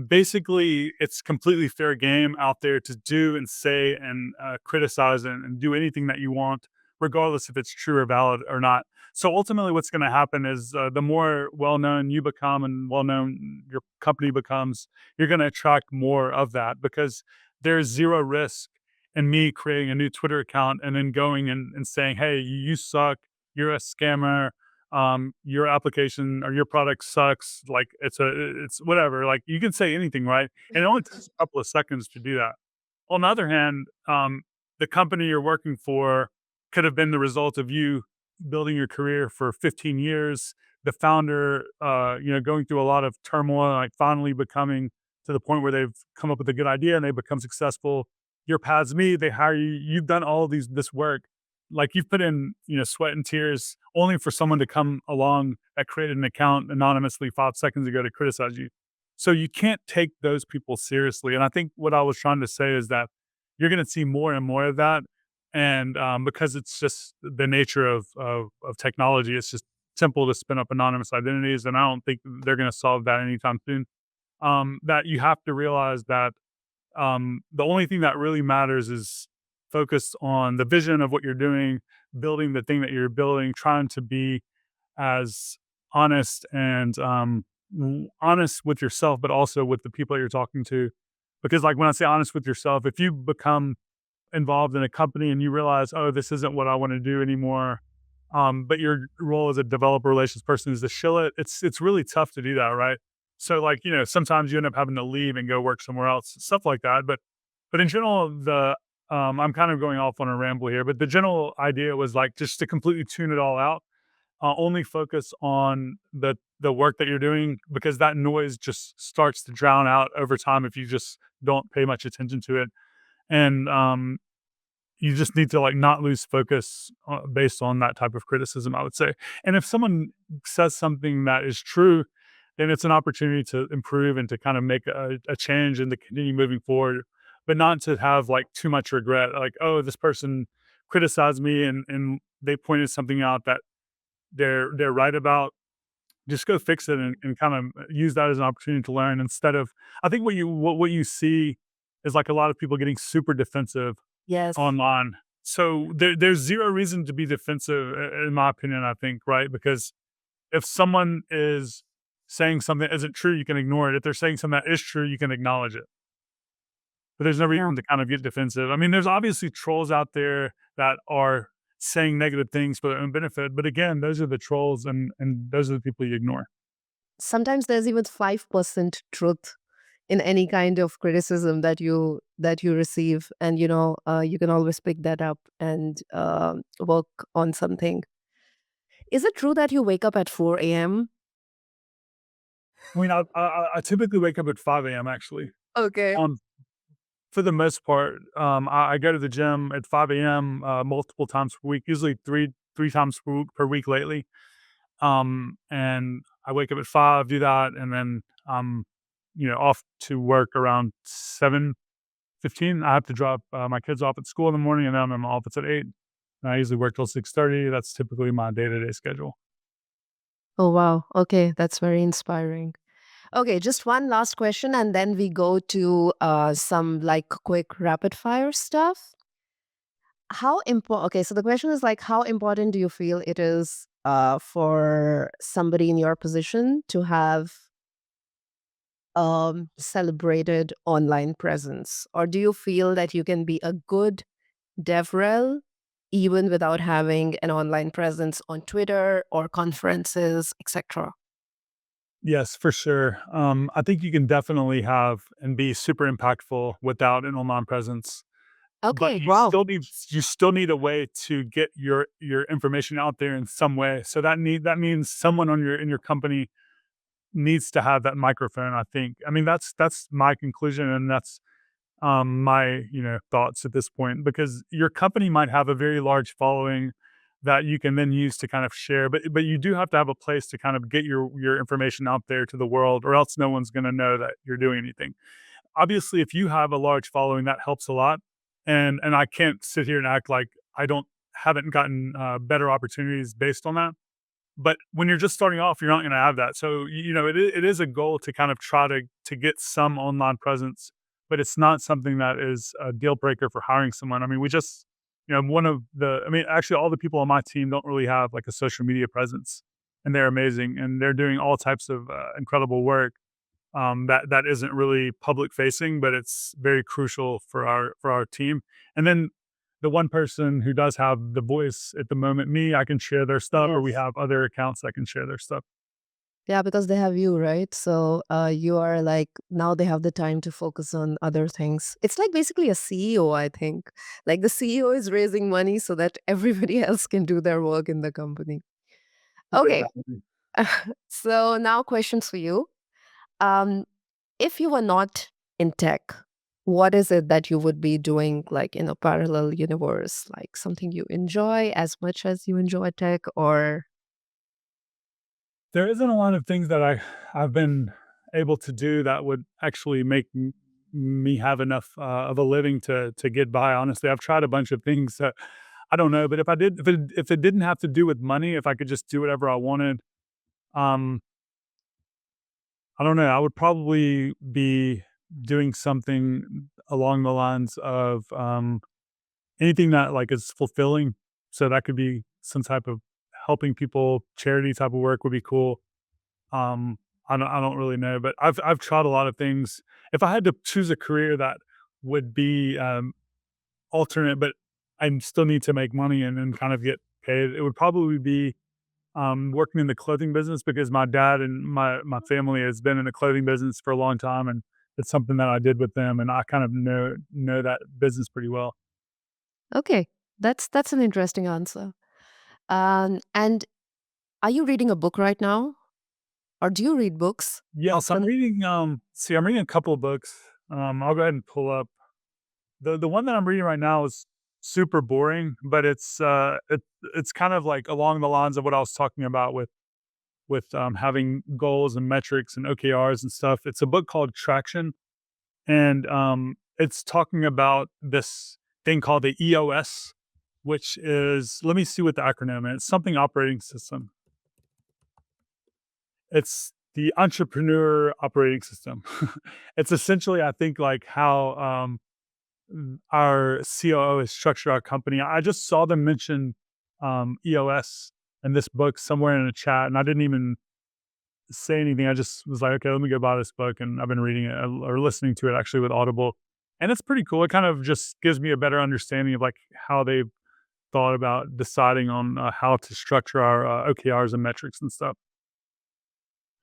Basically, it's completely fair game out there to do and say and criticize and do anything that you want, regardless if it's true or valid or not. So ultimately, what's going to happen is the more well known you become and well known your company becomes, you're going to attract more of that because there's zero risk in me creating a new Twitter account and then going and saying, "Hey, you suck. You're a scammer. Your application or your product sucks." Like it's whatever. Like you can say anything, right? And it only takes a couple of seconds to do that. On the other hand, the company you're working for could have been the result of you building your career for 15 years. The founder, going through a lot of turmoil, like finally becoming to the point where they've come up with a good idea and they become successful. Your paths meet, they hire you. You've done all this work, like you've put in, sweat and tears only for someone to come along that created an account anonymously 5 seconds ago to criticize you. So you can't take those people seriously. And I think what I was trying to say is that you're going to see more and more of that. And because it's just the nature of technology, it's just simple to spin up anonymous identities. And I don't think they're going to solve that anytime soon. That you have to realize that the only thing that really matters is focus on the vision of what you're doing, building the thing that you're building, trying to be as honest and honest with yourself, but also with the people that you're talking to. Because, like, when I say honest with yourself, if you become involved in a company and you realize, oh, this isn't what I want to do anymore, but your role as a developer relations person is to shill it, it's really tough to do that, right? So, like, sometimes you end up having to leave and go work somewhere else, stuff like that. But in general, I'm kind of going off on a ramble here, but the general idea was like just to completely tune it all out, only focus on the work that you're doing, because that noise just starts to drown out over time if you just don't pay much attention to it. And you just need to, like, not lose focus based on that type of criticism, I would say. And if someone says something that is true, then it's an opportunity to improve and to kind of make a change and to continue moving forward, but not to have like too much regret. Like, oh, this person criticized me and they pointed something out that they're right about. Just go fix it and kind of use that as an opportunity to learn instead of. I think what you see is like a lot of people getting super defensive Yes. online. So there's zero reason to be defensive, in my opinion. I think, right, because if someone is saying something that isn't true, you can ignore it. If they're saying something that is true, you can acknowledge it. But there's no Yeah. reason to kind of get defensive. I mean, there's obviously trolls out there that are saying negative things for their own benefit. But again, those are the trolls, and those are the people you ignore. Sometimes there's even 5% truth in any kind of criticism that you receive, and you can always pick that up and work on something. Is it true that you wake up at 4 a.m.? I mean, I typically wake up at 5 a.m. actually. Okay. Um, for the most part, I go to the gym at 5 a.m. Multiple times per week, usually three times per week lately. And I wake up at 5, do that, and then off to work around 7:15. I have to drop my kids off at school in the morning, and then I'm in my office at 8. And I usually work till 6:30. That's typically my day-to-day schedule. Oh, wow. Okay, that's very inspiring. Okay, just one last question, and then we go to some like quick rapid fire stuff. How important? Okay, so the question is like, how important do you feel it is for somebody in your position to have celebrated online presence, or do you feel that you can be a good DevRel even without having an online presence on Twitter or conferences, etc.? Yes, for sure. I think you can definitely have and be super impactful without an online presence, but Okay, wow. you still need a way to get your information out there in some way. So that means someone on your in your company needs to have that microphone. I think. I mean, that's my conclusion, and that's my thoughts at this point, because your company might have a very large following that you can then use to kind of share, but you do have to have a place to kind of get your information out there to the world, or else no one's going to know that you're doing anything. Obviously, if you have a large following, that helps a lot, and I can't sit here and act like I don't haven't gotten better opportunities based on that. But when you're just starting off, you're not gonna have that. So, it is a goal to kind of try to get some online presence, but it's not something that is a deal breaker for hiring someone. I mean, we just one of the I mean, actually, all the people on my team don't really have, like, a social media presence, and they're amazing, and they're doing all types of, incredible work, that isn't really public facing, but it's very crucial for our team. And then the one person who does have the voice at the moment, me, I can share their stuff, or we Yes. have other accounts that can share their stuff. Yeah, because they have you, right? So you are like, now they have the time to focus on other things. It's like basically a CEO, I think. Like the CEO is raising money so that everybody else can do their work in the company. Okay. Exactly. So now questions for you. Um, if you were not in tech, what is it that you would be doing like in a parallel universe? Like something you enjoy as much as you enjoy tech, or There isn't a lot of things that I've been able to do that would actually make me have enough of a living to get by. Honestly, I've tried a bunch of things that I don't know, but if it didn't have to do with money, if I could just do whatever I wanted, um, I don't know. I would probably be doing something along the lines of anything that like is fulfilling. So that could be some type of helping people, charity type of work would be cool. Um, I don't really know, but I've tried a lot of things. If I had to choose a career that would be, alternate, but I still need to make money and kind of get paid, it would probably be, working in the clothing business because my dad and my family has been in the clothing business for a long time, and it's something that I did with them, and I kind of know that business pretty well. okay, that's an interesting answer. And are you reading a book right now, or do you read books Yes, I'm often? reading, I'm reading a couple of books. I'll go ahead and pull up. The one that I'm reading right now is super boring, but it's kind of like along the lines of what I was talking about with having goals and metrics and OKRs and stuff. It's a book called Traction, and it's talking about this thing called the EOS, which is, let me see what the acronym is. Something operating system. It's the entrepreneur operating system. It's essentially, I think, like how our COO has structured our company. I just saw them mention EOS in this book somewhere in a chat, and I didn't even say anything. I just was like, okay, let me go buy this book, and I've been reading it or listening to it actually with Audible, and it's pretty cool. It kind of just gives me a better understanding of like how they've thought about deciding on how to structure our OKRs and metrics and stuff.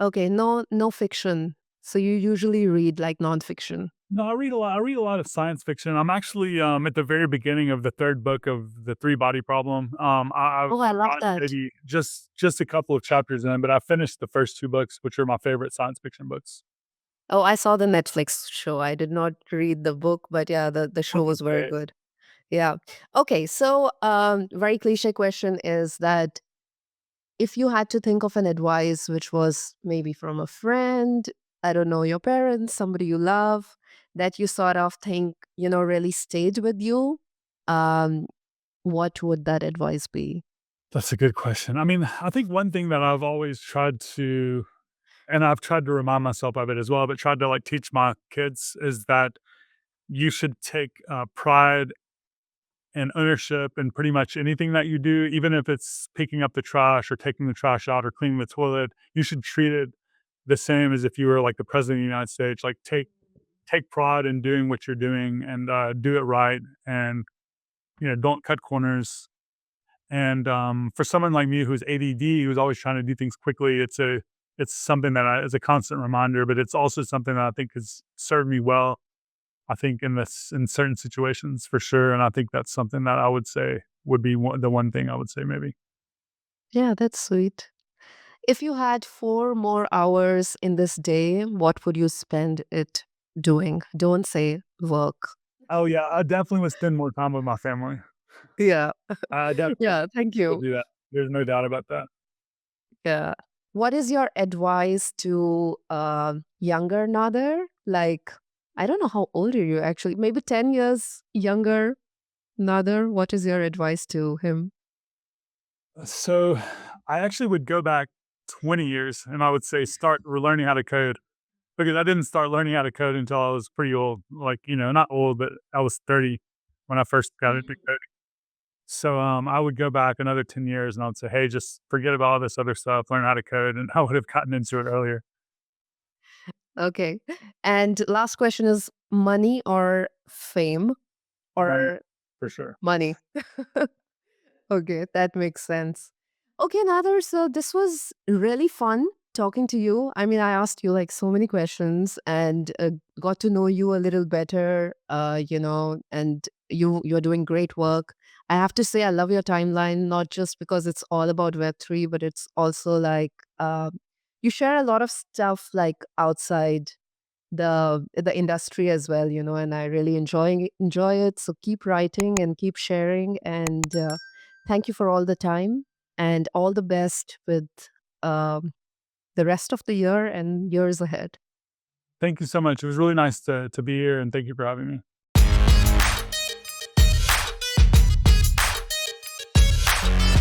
Okay, no fiction. So you usually read like nonfiction. No, I read a lot. I read a lot of science fiction. I'm actually at the very beginning of the third book of the Three Body Problem. I've Oh, I love gotten that. maybe just a couple of chapters in, but I finished the first two books, which are my favorite science fiction books. Oh, I saw the Netflix show. I did not read the book, but yeah, the show Book is was very great. good. Yeah. Okay, so very cliche question is that if you had to think of an advice which was maybe from a friend, I don't know, your parents, somebody you love, that you sort of think, really stayed with you, um, what would that advice be? That's a good question. I mean, I think one thing that I've always tried to, and I've tried to remind myself of it as well, but tried to like teach my kids is that you should take pride and ownership in pretty much anything that you do, even if it's picking up the trash or taking the trash out or cleaning the toilet. You should treat it the same as if you were like the president of the United States. Like take pride in doing what you're doing and do it right, and don't cut corners. And for someone like me who's ADD, who's always trying to do things quickly, it's something that is a constant reminder. But it's also something that I think has served me well. I think in certain situations for sure, and I think that's something that I would say would be the one thing I would say maybe. Yeah, that's sweet. If you had 4 more hours in this day, what would you spend it doing? Don't say work. Oh yeah, I definitely would spend more time with my family. Yeah. I definitely Yeah, thank would you. do that. There's no doubt about that. Yeah. What is your advice to younger Nader? Like, I don't know how old are you actually? Maybe 10 years younger Nader. What is your advice to him? So I actually would go back 20 years and I would say start learning how to code because I didn't start learning how to code until I was pretty old. Like, not old, but I was 30 when I first got into coding. So I would go back another 10 years and I would say, hey, just forget about all this other stuff, learn how to code. And I would have gotten into it earlier. Okay. And last question is money or fame Money, or for sure. money? Okay, that makes sense. Okay, Nader, so this was really fun talking to you. I mean, I asked you like so many questions and got to know you a little better, and you're doing great work. I have to say I love your timeline, not just because it's all about Web3, but it's also like you share a lot of stuff like outside the industry as well, and I really enjoy it. So keep writing and keep sharing, and thank you for all the time, and all the best with um, the rest of the year and years ahead. Thank you so much. It was really nice to be here, and thank you for having me.